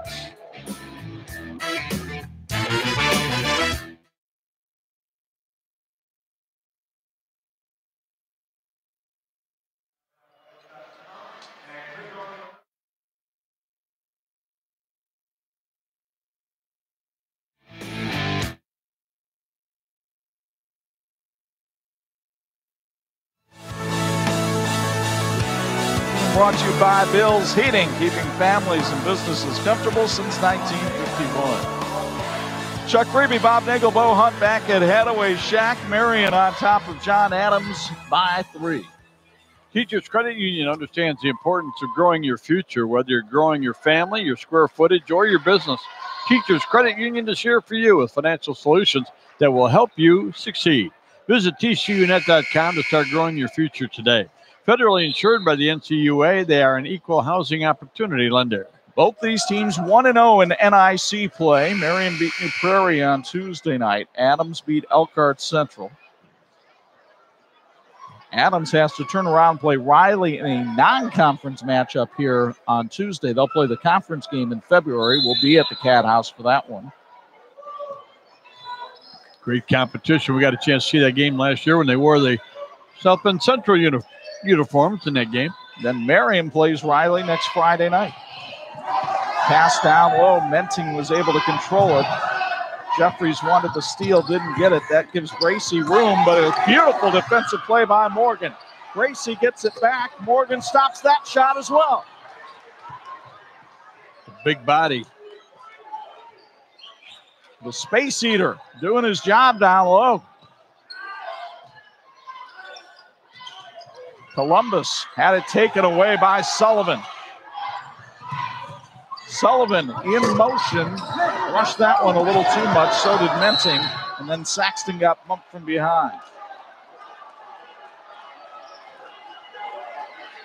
Brought to you by Bill's Heating, keeping families and businesses comfortable since 1951. Chuck Freeby, Bob Nagel, Bo Hunt back at Hadaway Shack. Marian on top of John Adams by 3. Teachers Credit Union understands the importance of growing your future, whether you're growing your family, your square footage, or your business. Teachers Credit Union is here for you with financial solutions that will help you succeed. Visit tcunet.com to start growing your future today. Federally insured by the NCUA, they are an equal housing opportunity lender. Both these teams 1-0 in NIC play. Marian beat New Prairie on Tuesday night. Adams beat Elkhart Central. Adams has to turn around and play Riley in a non-conference matchup here on Tuesday. They'll play the conference game in February. We'll be at the Cat House for that one. Great competition. We got a chance to see that game last year when they wore the South Bend Central uniforms in that game. Then Marian plays Riley next Friday night. Pass down low. Menting was able to control it. Jeffries wanted to steal, didn't get it. That gives Gracie room, but a beautiful defensive play by Morgan. Gracie gets it back. Morgan stops that shot as well. Big body. The Space Eater doing his job down low. Columbus had it taken away by Sullivan. Sullivan in motion, rushed that one a little too much, so did Menting, and then Saxton got bumped from behind.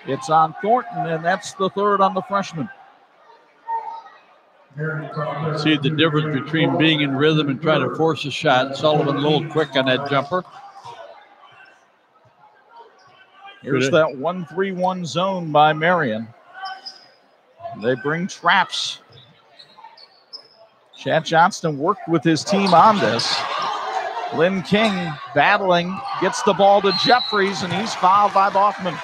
It's on Thornton, and that's the third on the freshman. See the difference between being in rhythm and trying to force a shot. Sullivan a little quick on that jumper. Here's that 1-3-1 zone by Marian. They bring traps. Chad Johnston worked with his team on this. Lynn King battling, gets the ball to Jeffries, and he's fouled by Boffman.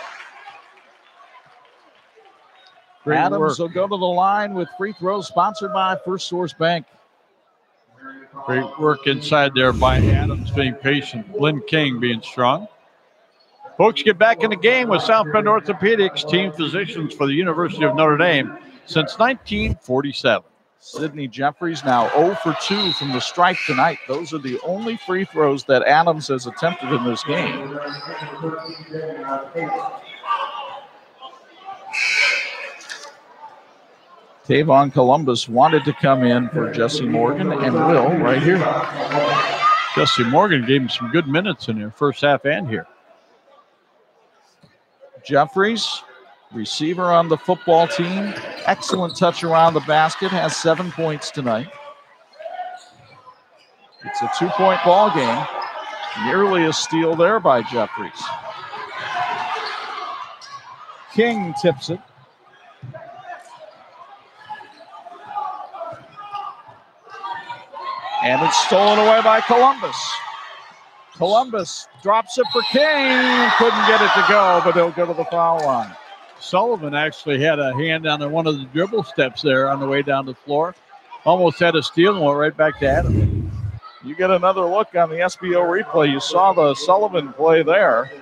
Great Adams work. will go to the line with free throws sponsored by First Source Bank. Great work inside there by Adams being patient. Lynn King being strong. Folks, get back in the game with South Bend Orthopedics, team physicians for the University of Notre Dame since 1947. Sidney Jeffries now 0 for 2 from the stripe tonight. Those are the only free throws that Adams has attempted in this game. Tavon Columbus wanted to come in for Jesse Morgan and will right here. Jesse Morgan gave him some good minutes in there, first half and here. Jeffries, receiver on the football team. Excellent touch around the basket, has 7 points tonight. It's a 2-point ball game. Nearly a steal there by Jeffries. King tips it. And it's stolen away by Columbus. Columbus drops it for King. Couldn't get it to go, but he'll go to the foul line. Sullivan actually had a hand on one of the dribble steps there on the way down the floor. Almost had a steal and went right back to Adam. You get another look on the SBO replay. You saw the Sullivan play there.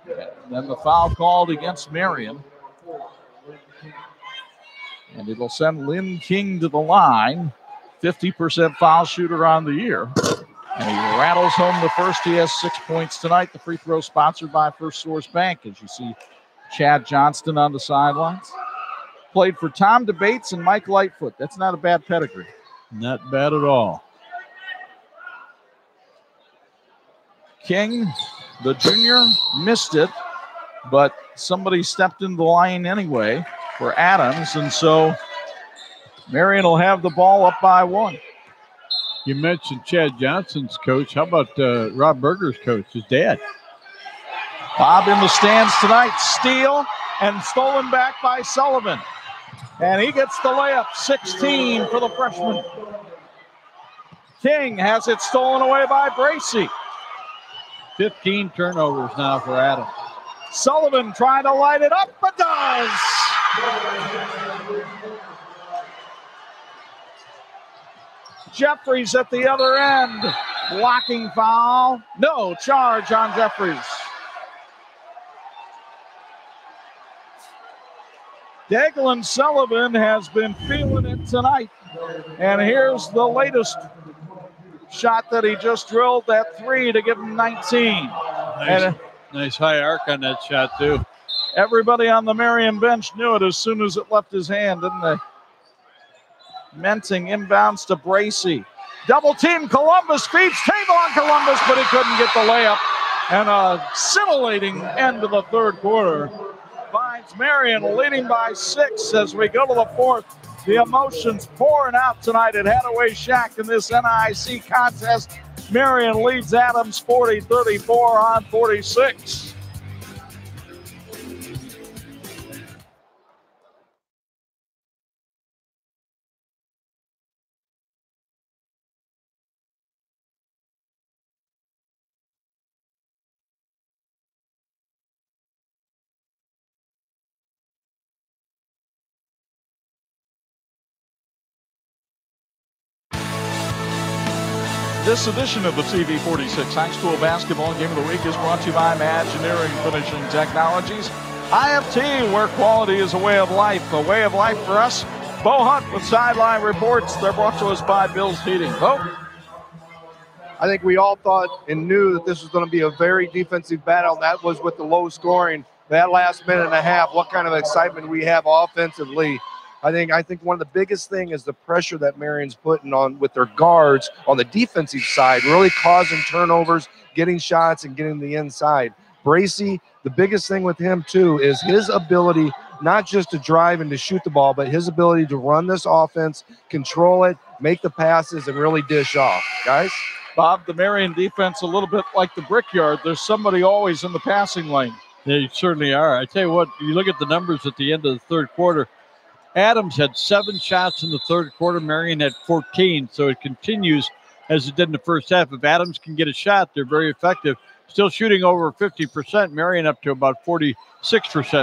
And then the foul called against Marian. And it'll send Lynn King to the line. 50% foul shooter on the year. And he rattles home the first. He has 6 points tonight. The free throw sponsored by First Source Bank. As you see Chad Johnston on the sidelines. Played for Tom DeBates and Mike Lightfoot. That's not a bad pedigree. Not bad at all. King, the junior, missed it, but somebody stepped in the line anyway for Adams, and so Marian will have the ball up by 1. You mentioned Chad Johnson's coach. How about Rob Berger's coach, his dad? Bob in the stands tonight. Steal. and stolen back by Sullivan. And he gets the layup, 16 for the freshman. King has it stolen away by Bracey. 15 turnovers now for Adams. Sullivan trying to light it up, but does. Jeffries at the other end. Blocking foul. No charge on Jeffries. Declan Sullivan has been feeling it tonight. And here's the latest shot that he just drilled, that three to give him 19. Nice high arc on that shot, too. Everybody on the Marian bench knew it as soon as it left his hand, didn't they? Menting inbounds to Bracey. Double team Columbus, feeds table on Columbus, but he couldn't get the layup. And a scintillating end of the third quarter finds Marian leading by 6 as we go to the fourth. The emotions pouring out tonight at Hadaway Shack in this NIC contest. Marian leads Adams 40-34 on 46. This edition of the TV46 High School Basketball Game of the Week is brought to you by Imagineering Finishing Technologies. IFT, where quality is a way of life for us. Bo Hunt with sideline reports. They're brought to us by Bill's Heating. Bo? I think we all thought and knew that this was going to be a very defensive battle. That was with the low scoring. That last minute and a half, what kind of excitement we have offensively. I think one of the biggest thing is the pressure that Marian's putting on with their guards on the defensive side, really causing turnovers, getting shots, and getting the inside. Bracey, the biggest thing with him, too, is his ability not just to drive and to shoot the ball, but his ability to run this offense, control it, make the passes, and really dish off. Guys? Bob, the Marian defense a little bit like the Brickyard. There's somebody always in the passing lane. They certainly are. I tell you what, you look at the numbers at the end of the third quarter, Adams had 7 shots in the third quarter. Marian had 14, so it continues as it did in the first half. If Adams can get a shot, they're very effective. Still shooting over 50%. Marian up to about 46%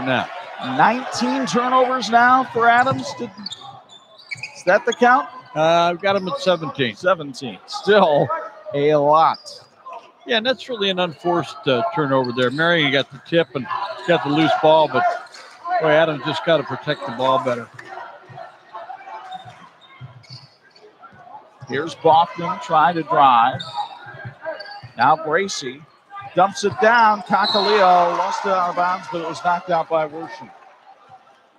now. 19 turnovers now for Adams. Is that the count? I've got him at 17. 17. Still a lot. Yeah, and that's really an unforced turnover there. Marian got the tip and got the loose ball, but boy, Adams just got to protect the ball better. Here's Baughman trying to drive. Now Bracey dumps it down. Kakaleo lost it out of bounds, but it was knocked out by Worsham.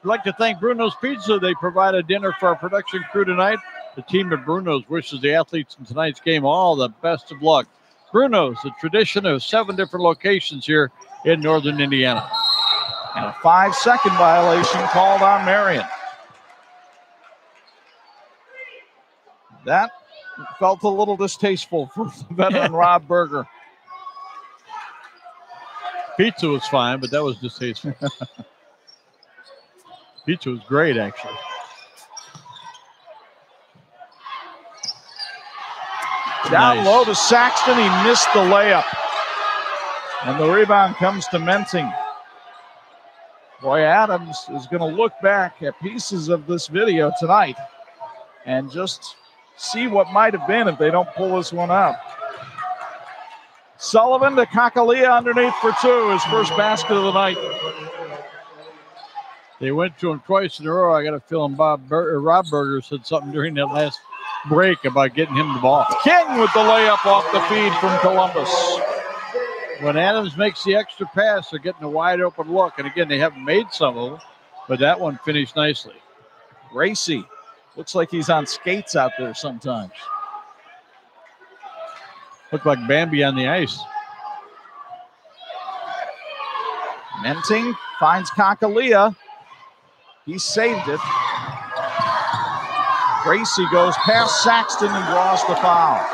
I'd like to thank Bruno's Pizza. They provided dinner for our production crew tonight. The team at Bruno's wishes the athletes in tonight's game all the best of luck. Bruno's, a tradition of 7 different locations here in northern Indiana. And a 5-second violation called on Marian. That felt a little distasteful for the veteran Rob Berger. Pizza was fine, but that was distasteful. Pizza was great, actually. Down low to Saxton. He missed the layup. And the rebound comes to Menting. Boy, Adams is going to look back at pieces of this video tonight and just see what might have been if they don't pull this one out. Sullivan to Kakalea underneath for 2, his first basket of the night. They went to him twice in a row. I got a feeling Rob Berger said something during that last break about getting him the ball. King with the layup off the feed from Columbus. When Adams makes the extra pass, they're getting a wide open look. And again, they haven't made some of them, but that one finished nicely. Bracey looks like he's on skates out there sometimes. Looked like Bambi on the ice. Menting finds Kakalea. He saved it. Bracey goes past Saxton and draws the foul.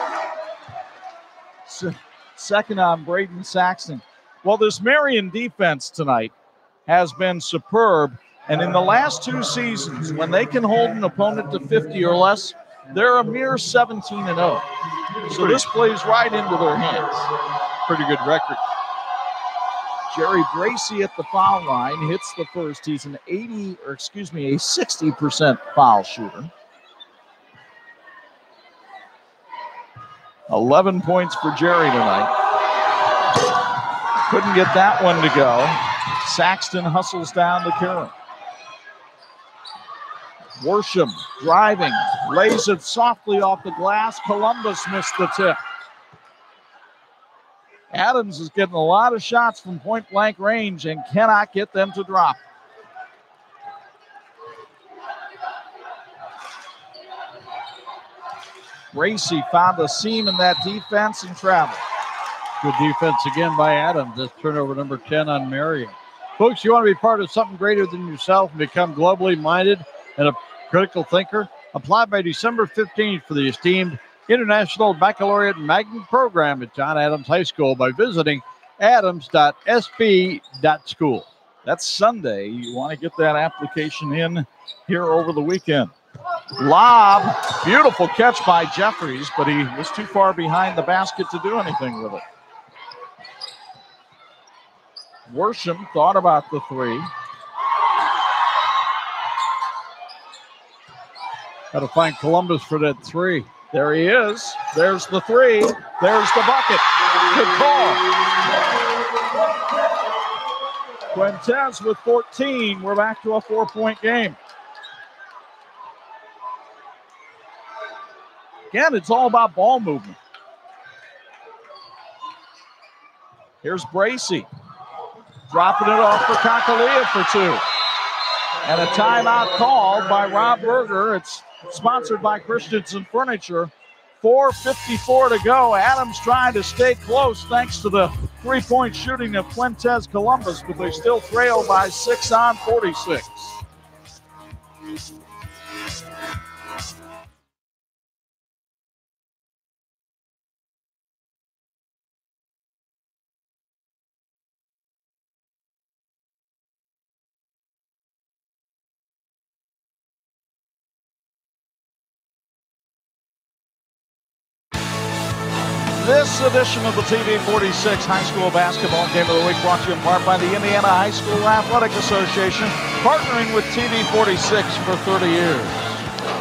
Second on Braden Saxton. Well, this Marian defense tonight has been superb. And in the last 2 seasons, when they can hold an opponent to 50 or less, they're a mere 17-0. So this plays right into their hands. Pretty good record. Jerry Bracy at the foul line hits the first. He's a 60% foul shooter. 11 points for Jerry tonight. Couldn't get that one to go. Saxton hustles down to Karen. Worsham driving, lays it softly off the glass. Columbus missed the tip. Adams is getting a lot of shots from point-blank range and cannot get them to drop. Bracy found a seam in that defense and traveled. Good defense again by Adams. That's turnover number 10 on Marian. Folks, you want to be part of something greater than yourself and become globally minded and a critical thinker? Apply by December 15th for the esteemed International Baccalaureate Magnet Program at John Adams High School by visiting adams.sp.school. That's Sunday. You want to get that application in here over the weekend. Lob, beautiful catch by Jeffries, but he was too far behind the basket to do anything with it. Worsham thought about the three. Got to find Columbus for that three. There he is. There's the three. There's the bucket. Good call. Fuentes with 14. We're back to a 4-point game. Again, it's all about ball movement. Here's Bracy. Dropping it off for Kakaliya for 2. And a timeout called by Rob Berger. It's sponsored by Christensen Furniture. 4:54 to go. Adams trying to stay close thanks to the three-point shooting of Fuentes Columbus, but they still trail by 6 on 46. This edition of the TV 46 High School Basketball Game of the Week brought to you in part by the Indiana High School Athletic Association, partnering with TV 46 for 30 years.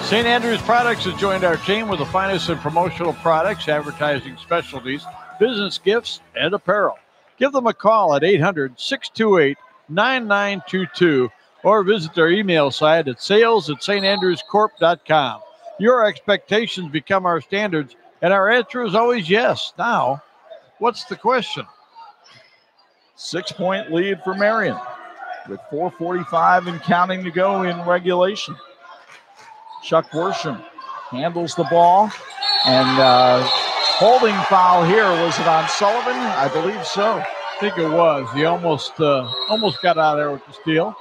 St. Andrews Products has joined our team with the finest in promotional products, advertising specialties, business gifts, and apparel. Give them a call at 800-628-9922 or visit their email site at sales@standrewscorp.com. Your expectations become our standards, and our answer is always yes. Now, what's the question? 6-point lead for Marian with 4:45 and counting to go in regulation. Chuck Worsham handles the ball, and holding foul here. Was it on Sullivan? I believe so. I think it was. He almost got out of there with the steal.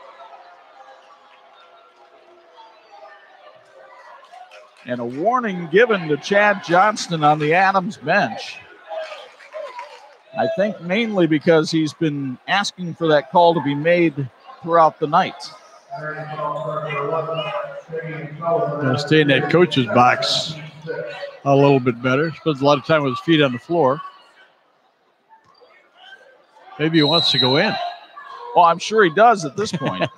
And a warning given to Chad Johnston on the Adams bench. I think mainly because he's been asking for that call to be made throughout the night. Gonna stay in that coach's box a little bit better. Spends a lot of time with his feet on the floor. Maybe he wants to go in. Well, I'm sure he does at this point.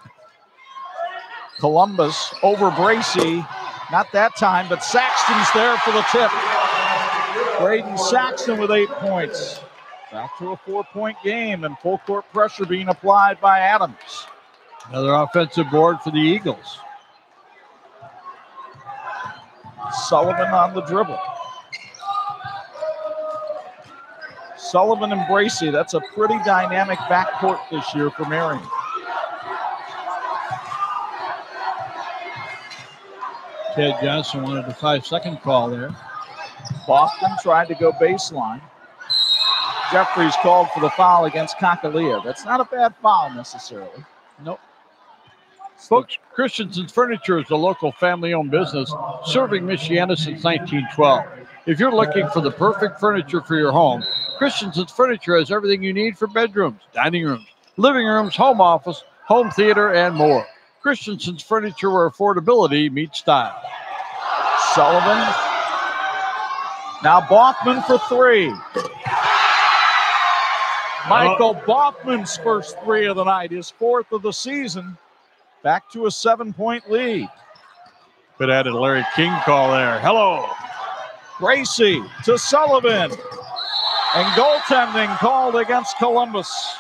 Columbus over Bracy. Not that time, but Saxton's there for the tip. Braden Saxton with 8 points. Back to a 4-point game, and full court pressure being applied by Adams. Another offensive board for the Eagles. Sullivan on the dribble. Sullivan and Bracy, that's a pretty dynamic backcourt this year for Marian. Ted Johnson wanted a 5-second call there. Boston tried to go baseline. Jeffries called for the foul against Kakaliya. That's not a bad foul necessarily. Nope. Folks, Christensen's Furniture is a local family-owned business serving Michiana since 1912. If you're looking for the perfect furniture for your home, Christensen's Furniture has everything you need for bedrooms, dining rooms, living rooms, home office, home theater, and more. Christensen's Furniture, where affordability meets style. Sullivan. Now Baughman for three. Michael Baughman's first three of the night, his fourth of the season. Back to a 7-point lead. Could have had a Larry King call there. Hello. Gracie to Sullivan. And goaltending called against Columbus.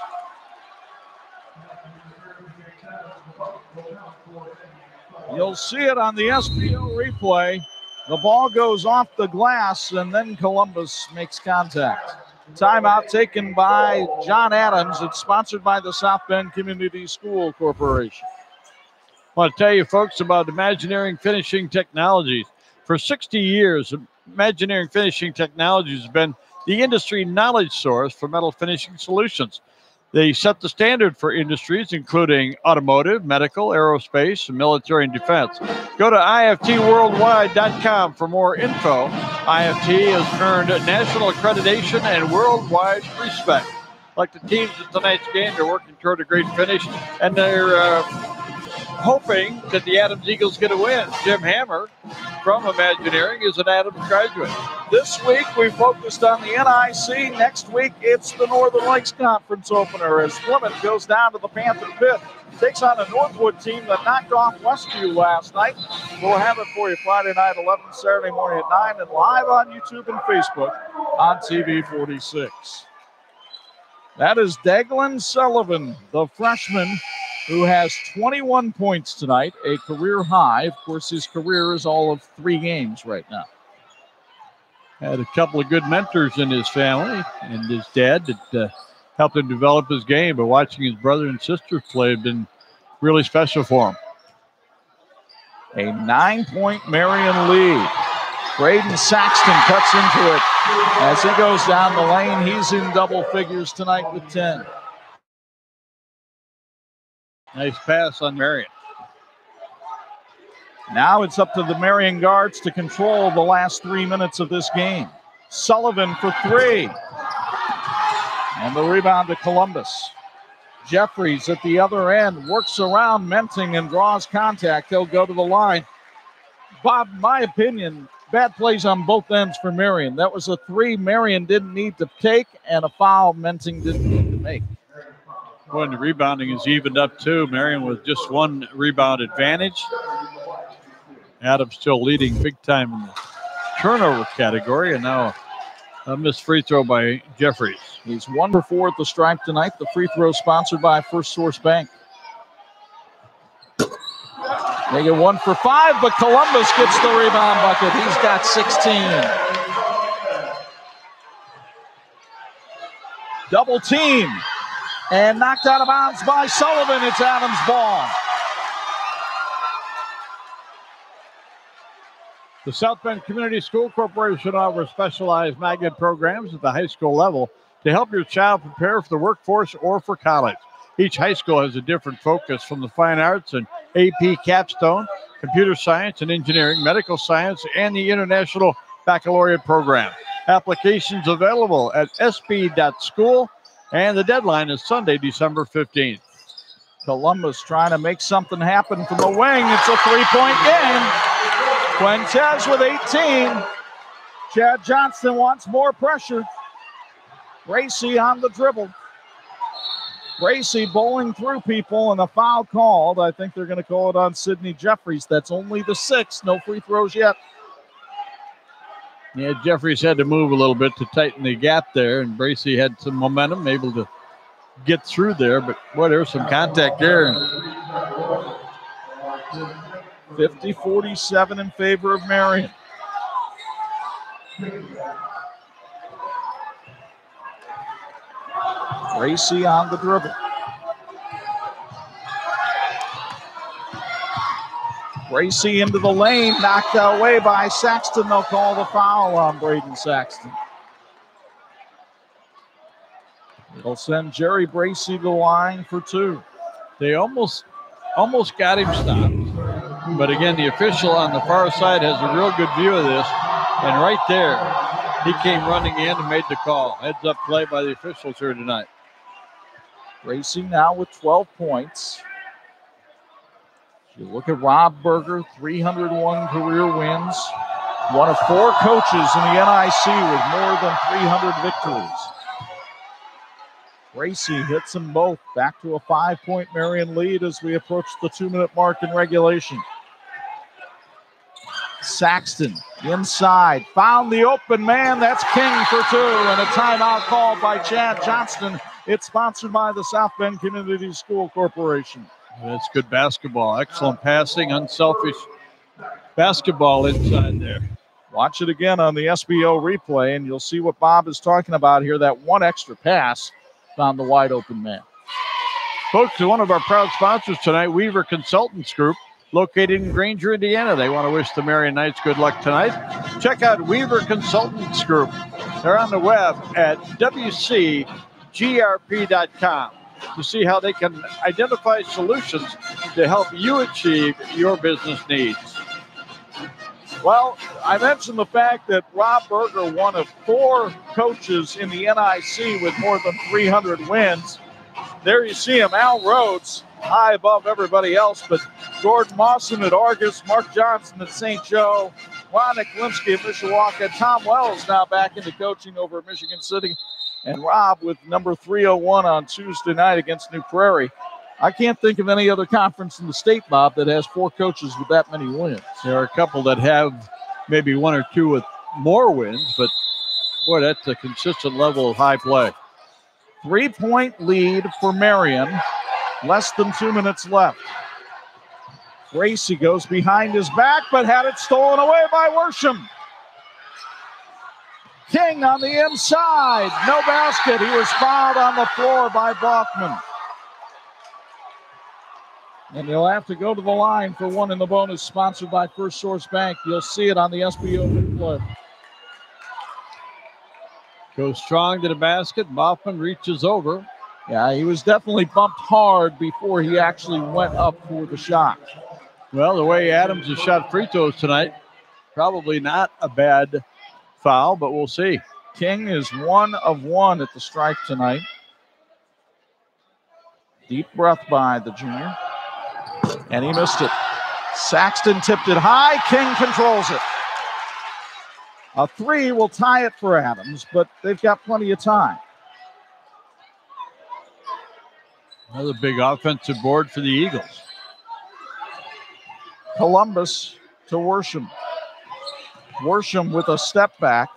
You'll see it on the SPO replay. The ball goes off the glass, and then Columbus makes contact. Timeout taken by John Adams. It's sponsored by the South Bend Community School Corporation. I want to tell you folks about Imagineering Finishing Technologies. For 60 years, Imagineering Finishing Technologies has been the industry knowledge source for metal finishing solutions. They set the standard for industries including automotive, medical, aerospace, and military and defense. Go to iftworldwide.com for more info. IFT has earned national accreditation and worldwide respect. Like the teams in tonight's game, they're working toward a great finish, and they're hoping that the Adams Eagles get a win. Jim Hammer from Imagineering is an Adams graduate. This week we focused on the NIC. Next week it's the Northern Lakes Conference opener as Plymouth goes down to the Panther Pit. Takes on a Northwood team that knocked off Westview last night. We'll have it for you Friday night, 11, Saturday morning at 9, and live on YouTube and Facebook on TV 46. That is Declan Sullivan, the freshman, who has 21 points tonight, a career high. Of course, his career is all of 3 games right now. Had a couple of good mentors in his family, and his dad that helped him develop his game, but watching his brother and sisters play had been really special for him. A 9-point Marian lead. Braden Saxton cuts into it. As he goes down the lane, he's in double figures tonight with 10. Nice pass on Marian. Now it's up to the Marian guards to control the last 3 minutes of this game. Sullivan for 3. And the rebound to Columbus. Jeffries at the other end works around Menting and draws contact. He'll go to the line. Bob, my opinion, bad plays on both ends for Marian. That was a 3 Marian didn't need to take and a foul Menting didn't need to make. When the rebounding is evened up too, Marian with just 1 rebound advantage. Adams still leading big time in the turnover category, and now a missed free throw by Jeffries. He's 1 for 4 at the stripe tonight. The free throw sponsored by First Source Bank. They get 1 for 5, but Columbus gets the rebound bucket. He's got 16. Double team. And knocked out of bounds by Sullivan. It's Adams' ball. The South Bend Community School Corporation offers specialized magnet programs at the high school level to help your child prepare for the workforce or for college. Each high school has a different focus, from the fine arts and AP capstone, computer science and engineering, medical science, and the International Baccalaureate program. Applications available at sb.school, and the deadline is Sunday, December 15th. Columbus trying to make something happen from the wing. It's a 3-point game. Fuentes with 18. Chad Johnston wants more pressure. Gracie on the dribble. Gracie bowling through people, and a foul called. I think they're going to call it on Sidney Jeffries. That's only the 6th. No free throws yet. Yeah, Jeffries had to move a little bit to tighten the gap there, and Gracie had some momentum, able to get through there, but boy, there was some contact there. 50-47 in favor of Marian. Gracie on the dribble. Gracie into the lane, knocked away by Saxton. They'll call the foul on Braden Saxton. They'll send Jerry Bracy to the line for 2. They almost got him stopped. But again, the official on the far side has a real good view of this. And right there, he came running in and made the call. Heads up play by the officials here tonight. Bracy now with 12 points. You look at Rob Berger, 301 career wins. One of 4 coaches in the NIC with more than 300 victories. Gracie hits them both. Back to a 5-point Marian lead as we approach the 2-minute mark in regulation. Saxton inside, found the open man. That's King for 2, and a timeout called by Chad Johnston. It's sponsored by the South Bend Community School Corporation. That's good basketball. Excellent passing, unselfish basketball inside there. Watch it again on the SBO replay, and you'll see what Bob is talking about here. That one extra pass found the wide open man. Folks, one of our proud sponsors tonight, Weaver Consultants Group, located in Granger, Indiana. They want to wish the Marian Knights good luck tonight. Check out Weaver Consultants Group. They're on the web at wcgrp.com to see how they can identify solutions to help you achieve your business needs. Well, I mentioned the fact that Rob Berger, one of 4 coaches in the NIC with more than 300 wins. There you see him, Al Rhodes, high above everybody else, but Gordon Mawson at Argus, Mark Johnson at St. Joe, Ron Klimsky at Mishawaka, Tom Wells now back into coaching over at Michigan City, and Rob with number 301 on Tuesday night against New Prairie. I can't think of any other conference in the state, Bob, that has 4 coaches with that many wins. There are a couple that have maybe 1 or 2 with more wins, but boy, that's a consistent level of high play. 3-point lead for Marian. Less than 2 minutes left. Gracie goes behind his back, but had it stolen away by Worsham. King on the inside. No basket. He was fouled on the floor by Brockman. And you'll have to go to the line for one in the bonus, sponsored by First Source Bank. You'll see it on the SBO replay. Goes strong to the basket. Boffman reaches over. Yeah, he was definitely bumped hard before he actually went up for the shot. Well, the way Adams has shot free throws tonight, probably not a bad foul, but we'll see. King is 1 of 1 at the stripe tonight. Deep breath by the junior. And he missed it. Saxton tipped it high. King controls it. A 3 will tie it for Adams, but they've got plenty of time. Another big offensive board for the Eagles. Columbus to Worsham. Worsham with a step back.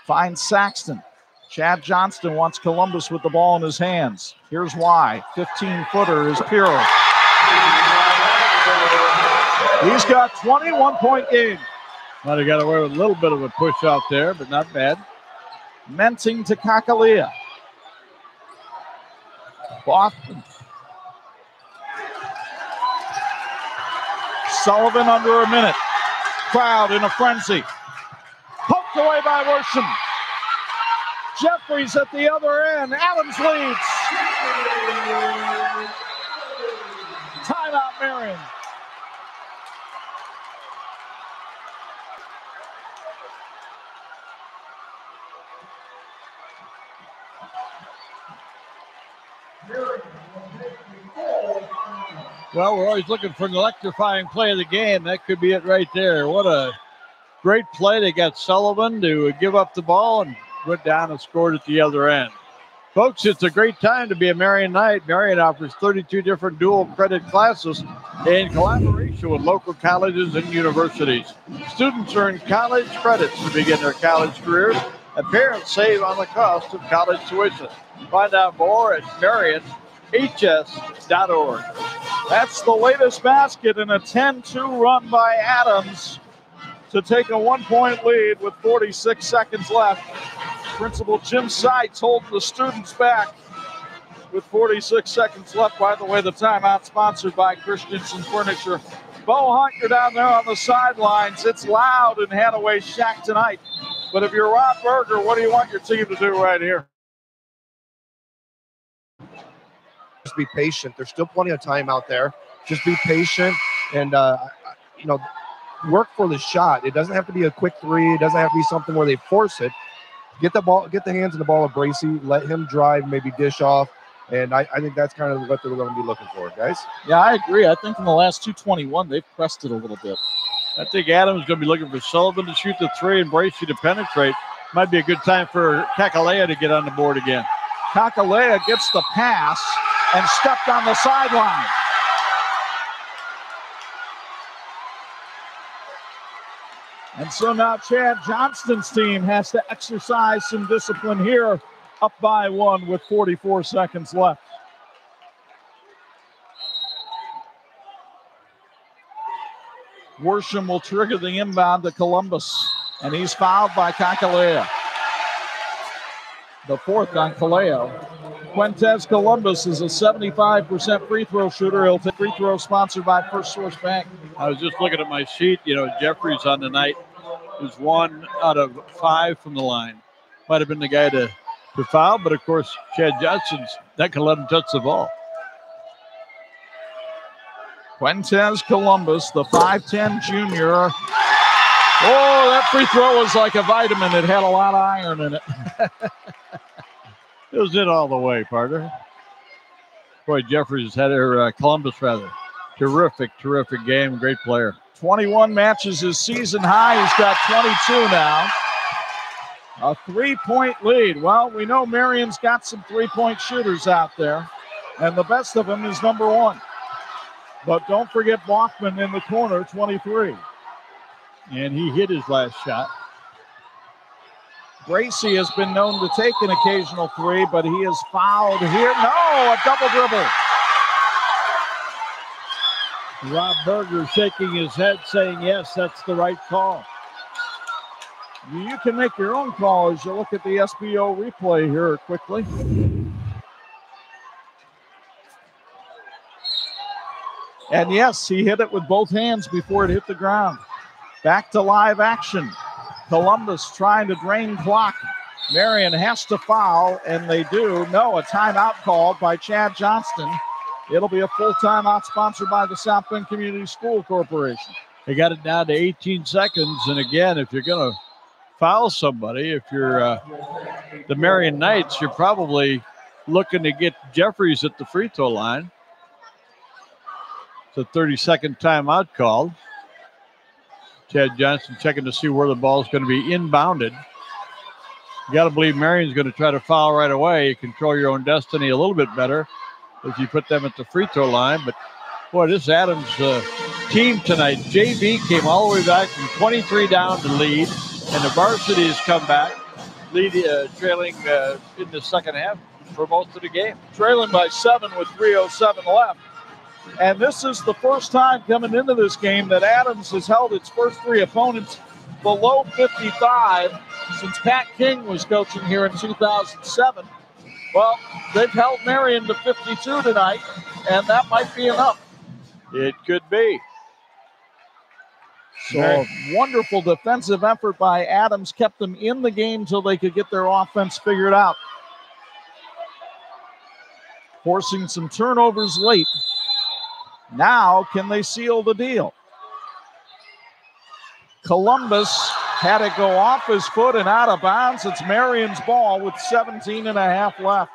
Finds Saxton. Chad Johnston wants Columbus with the ball in his hands. Here's why. 15-footer is Pirro. He's got 21-point game. Might have got away with a little bit of a push out there, but not bad. Menting to Kakalia. Boston. Sullivan under a minute. Crowd in a frenzy. Poked away by Worsham. Jeffries at the other end. Adams leads. Timeout, Marian. Well, we're always looking for an electrifying play of the game. That could be it right there. What a great play. They got Sullivan to give up the ball and went down and scored at the other end. Folks, it's a great time to be a Marian Knight. Marian offers 32 different dual credit classes in collaboration with local colleges and universities. Students earn college credits to begin their college careers, and parents save on the cost of college tuition. Find out more at marianhs.org. That's the latest basket in a 10-2 run by Adams to take a 1-point lead with 46 seconds left. Principal Jim Seitz holding the students back with 46 seconds left. By the way, the timeout sponsored by Christensen Furniture. Bo Hunt, you're down there on the sidelines. It's loud in Hadaway Shack tonight. But if you're Rob Berger, what do you want your team to do right here? Just be patient. There's still plenty of time out there. Just be patient and, work for the shot. It doesn't have to be a quick 3. It doesn't have to be something where they force it. Get the ball, get the hands in the ball of Bracey. Let him drive, maybe dish off, And I think that's kind of what they're going to be looking for, guys. Yeah, I agree. I think in the last 2:21, they've pressed it a little bit. I think Adams is going to be looking for Sullivan to shoot the three and Bracey to penetrate. Might be a good time for Kakalea to get on the board again. Kakalea gets the pass and stepped on the sideline. And so now Chad Johnston's team has to exercise some discipline here, up by 1 with 44 seconds left. Worsham will trigger the inbound to Columbus, and he's fouled by Kakalea. The fourth on Kaleo. Quintez Columbus is a 75% free throw shooter. He'll take free throw sponsored by First Source Bank. I was just looking at my sheet. You know, Jeffries on the night was 1 out of 5 from the line. Might have been the guy to foul, but of course, Chad Johnston's that can let him touch the ball. Quintez Columbus, the 5'10 junior. Oh, that free throw was like a vitamin. It had a lot of iron in it. It was in all the way, partner. Boy, Jeffries had Columbus rather. Terrific game. Great player. 21 matches his season high. He's got 22 now. A 3-point lead. Well, we know Marian's got some 3-point shooters out there, and the best of them is number 1. But don't forget Bachman in the corner, 23. And he hit his last shot. Bracey has been known to take an occasional 3, but he is fouled here. No, a double dribble. Rob Berger shaking his head saying, yes, that's the right call. You can make your own call as you look at the SBO replay here quickly. And yes, he hit it with both hands before it hit the ground. Back to live action. Columbus trying to drain clock. Marian has to foul, and they do. No, a timeout called by Chad Johnston. It'll be a full timeout sponsored by the South Bend Community School Corporation. They got it down to 18 seconds. And again, if you're going to foul somebody, if you're the Marian Knights, you're probably looking to get Jeffries at the free throw line. It's a 30-second timeout called. Chad Johnston checking to see where the ball is going to be inbounded. You got to believe Marian's going to try to foul right away. You control your own destiny a little bit better if you put them at the free throw line. But, boy, this Adams team tonight, JV came all the way back from 23 down to lead, and the varsity has come back, trailing in the second half for most of the game. Trailing by 7 with 3:07 left. And this is the first time coming into this game that Adams has held its first 3 opponents below 55 since Pat King was coaching here in 2007. Well, they've held Marian to 52 tonight, and that might be enough. It could be. So wonderful defensive effort by Adams kept them in the game till they could get their offense figured out. Forcing some turnovers late. Now, can they seal the deal? Columbus had it go off his foot and out of bounds. It's Marian's ball with 17 and a half left.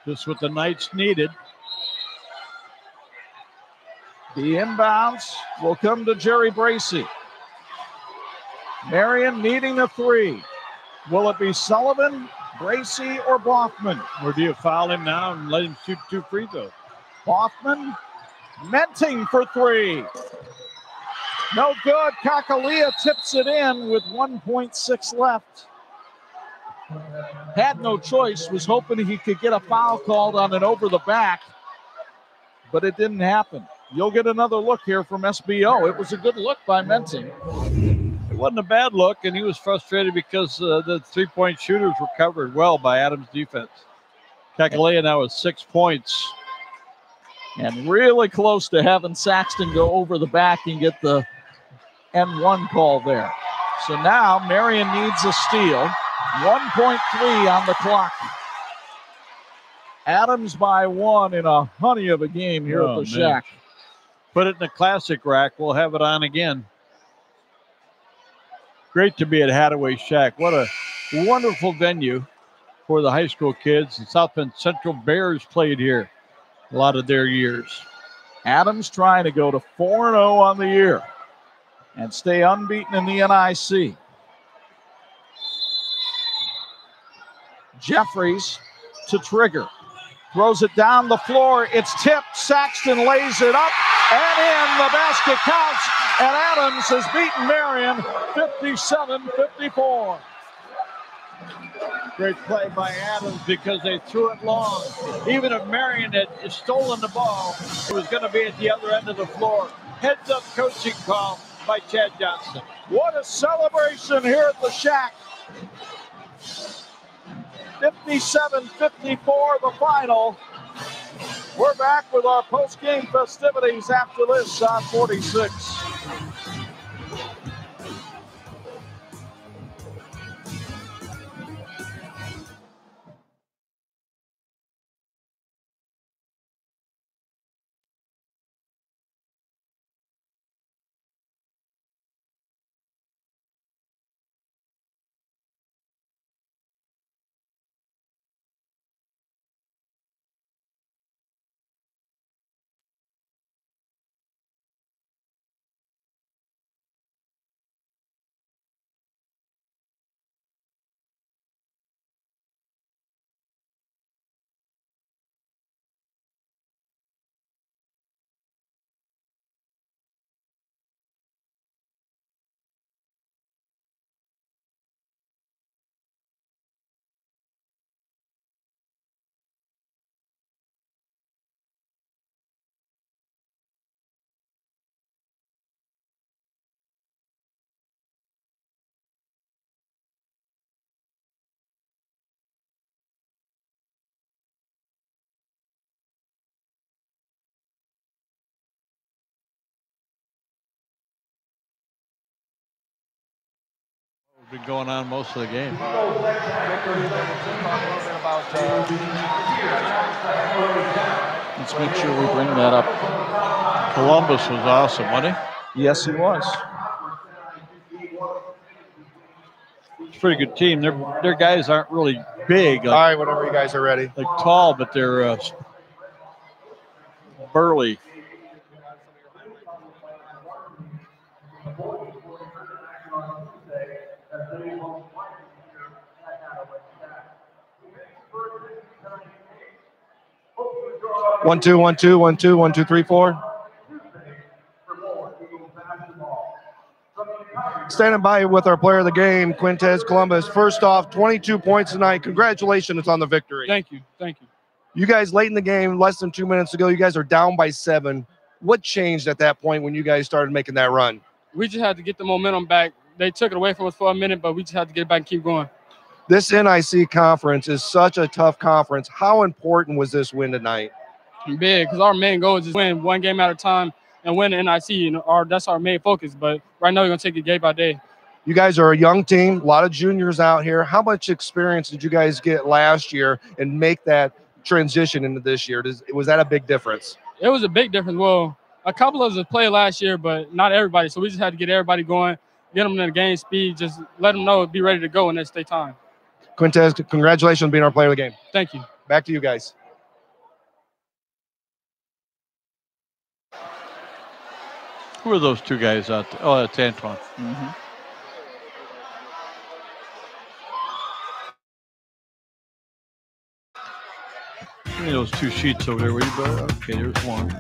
Just what the Knights needed. The inbounds will come to Jerry Bracey. Marian needing a 3. Will it be Sullivan, Bracey, or Boffman? Or do you foul him now and let him shoot 2 free throws? Boffman, Menting for 3. No good. Kakalea tips it in with 1.6 left. Had no choice, was hoping he could get a foul called on an over the back, but it didn't happen. You'll get another look here from SBO. It was a good look by Menting. It wasn't a bad look, and he was frustrated because the 3-point shooters were covered well by Adams' defense. Kakalea now with 6 points. And really close to having Saxton go over the back and get the N1 call there. So now Marian needs a steal. 1.3 on the clock. Adams by 1 in a honey of a game here at the Shack. Put it in the classic rack. We'll have it on again. Great to be at Hadaway Shack. What a wonderful venue. for the high school kids. The South Bend Central Bears played here a lot of their years. Adams trying to go to 4-0 on the year and stay unbeaten in the NIC. Jeffries to Trigger. Throws it down the floor. It's tipped. Saxton lays it up and in. The basket counts. And Adams has beaten Marian 57-54. Great play by Adams because they threw it long. Even if Marian had stolen the ball, it was going to be at the other end of the floor. Heads up coaching call by Chad Johnson. What a celebration here at the Shack. 57-54 the final. We're back with our post-game festivities after this on 46. Been going on most of the game. Let's make sure we bring that up. Columbus was awesome, wasn't he? Yes, he was. It's a pretty good team. Their guys aren't really big. All right, whenever you guys are ready. Like tall, but they're burly. One, two, 1, 2, 1, 2, 1, 2, 3, 4. Standing by with our player of the game, Quintez Columbus. First off, 22 points tonight. Congratulations on the victory. Thank you. Thank you. You guys late in the game, less than 2 minutes ago, you guys are down by 7. What changed at that point when you guys started making that run? We just had to get the momentum back. They took it away from us for a minute, but we just had to get it back and keep going. This NIC conference is such a tough conference. How important was this win tonight? Big, because our main goal is just win one game at a time and win the NIC. You know, that's our main focus. But right now, we're going to take it day by day. You guys are a young team, a lot of juniors out here. How much experience did you guys get last year and make that transition into this year? Was that a big difference? It was a big difference. Well, a couple of us played last year, but not everybody. So we just had to get everybody going, get them in the game speed, just let them know, be ready to go in state time. Quintez, congratulations on being our player of the game. Thank you. Back to you guys. Who are those two guys out there? Oh, that's Antoine. Mm-hmm. Give me those two sheets over there, will you, brother? Okay, there's one.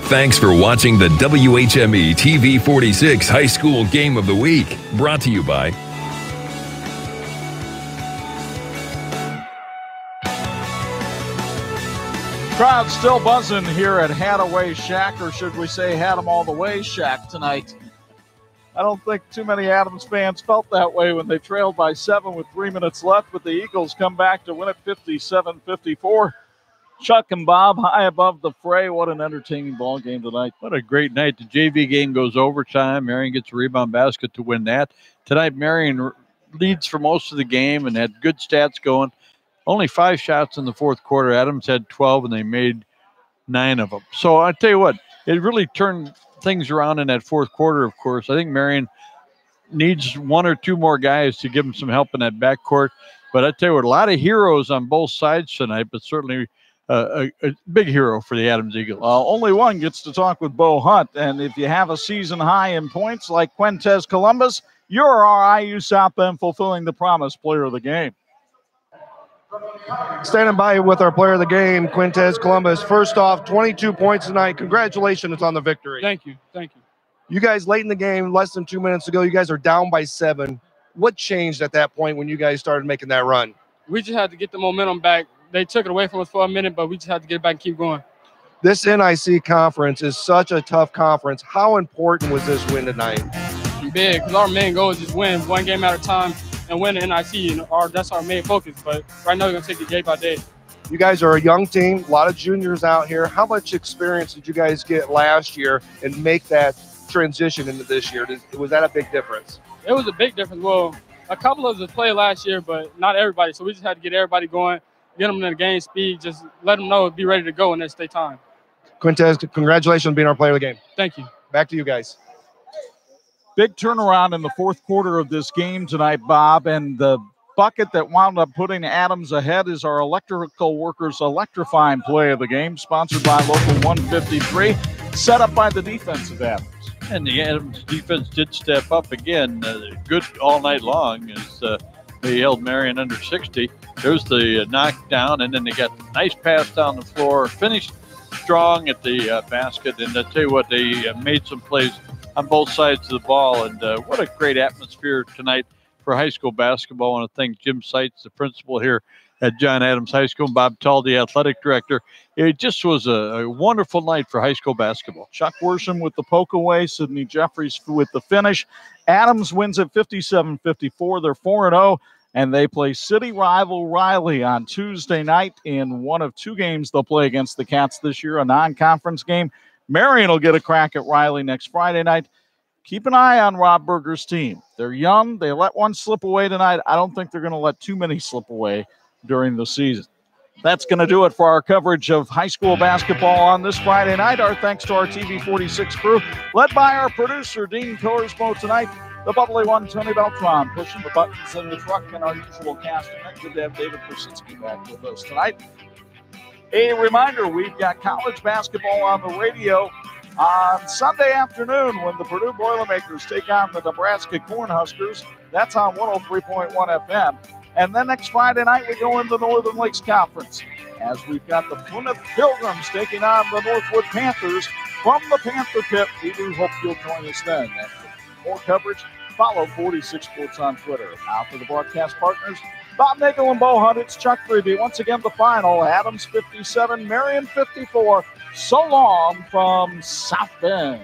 Thanks for watching the WHME TV 46 High School Game of the Week, brought to you by Crowd still buzzing here at Hadaway Shack, or should we say Had 'em all the way Shack tonight. I don't think too many Adams fans felt that way when they trailed by 7 with 3 minutes left, but the Eagles come back to win it 57-54. Chuck and Bob high above the fray. What an entertaining ball game tonight. What a great night. The JV game goes overtime. Marian gets a rebound basket to win that. Tonight, Marian leads for most of the game and had good stats going. Only 5 shots in the fourth quarter. Adams had 12, and they made 9 of them. So I tell you what, it really turned things around in that fourth quarter, of course. I think Marian needs 1 or 2 more guys to give him some help in that backcourt. But I tell you what, a lot of heroes on both sides tonight, but certainly a big hero for the Adams Eagles. Only one gets to talk with Bo Hunt, and if you have a season high in points like Quintez Columbus, you're our IU South Bend fulfilling the promise player of the game. Standing by with our player of the game, Quintez Columbus. First off, 22 points tonight. Congratulations on the victory. Thank you. Thank you. You guys, late in the game, less than 2 minutes ago, you guys are down by 7. What changed at that point when you guys started making that run? We just had to get the momentum back. They took it away from us for a minute, but we just had to get it back and keep going. This NIC conference is such a tough conference. How important was this win tonight? Big, because our main goal is just win 1 game at a time and win the NIC. And that's our main focus. But right now, we're going to take it day by day. You guys are a young team, a lot of juniors out here. How much experience did you guys get last year and make that transition into this year? Was that a big difference? It was a big difference. Well, a couple of us played last year, but not everybody. So we just had to get everybody going, get them in the game speed, just let them know, be ready to go in their state time. Quintez, congratulations on being our player of the game. Thank you. Back to you guys. Big turnaround in the fourth quarter of this game tonight, Bob, and the bucket that wound up putting Adams ahead is our electrical workers electrifying play of the game, sponsored by Local 153, set up by the defensive Adams. And the Adams defense did step up again, good all night long as they held Marian under 60. There's the knockdown, and then they got the nice pass down the floor, finished strong at the basket, and I tell you what, they made some plays on both sides of the ball, and what a great atmosphere tonight for high school basketball. I want to thank Jim Seitz, the principal here at John Adams High School, and Bob Tull, the athletic director. It just was a wonderful night for high school basketball. Chuck Worsham with the poke away, Sidney Jeffries with the finish. Adams wins at 57-54. They're 4-0, and they play city rival Riley on Tuesday night in one of 2 games they'll play against the Cats this year, a non-conference game. Marian will get a crack at Riley next Friday night. Keep an eye on Rob Berger's team. They're young. They let one slip away tonight. I don't think they're going to let too many slip away during the season. That's going to do it for our coverage of high school basketball on this Friday night. Our thanks to our TV 46 crew, led by our producer, Dean Korsmo tonight. The bubbly one, Tony Beltran, pushing the buttons in the truck, and our usual cast. Good to have David Persitsky back with us tonight. A reminder, we've got college basketball on the radio on Sunday afternoon when the Purdue Boilermakers take on the Nebraska Cornhuskers. That's on 103.1 FM. And then next Friday night, we go into the Northern Lakes Conference as we've got the Plymouth Pilgrims taking on the Northwood Panthers from the Panther Pit. We do hope you'll join us then. And for more coverage, follow 46 Sports on Twitter. Now for the broadcast partners, Bob Nagel and Bo Hunt, it's Chuck Freebie. Once again, the final, Adams 57, Marian 54. So long from South Bend.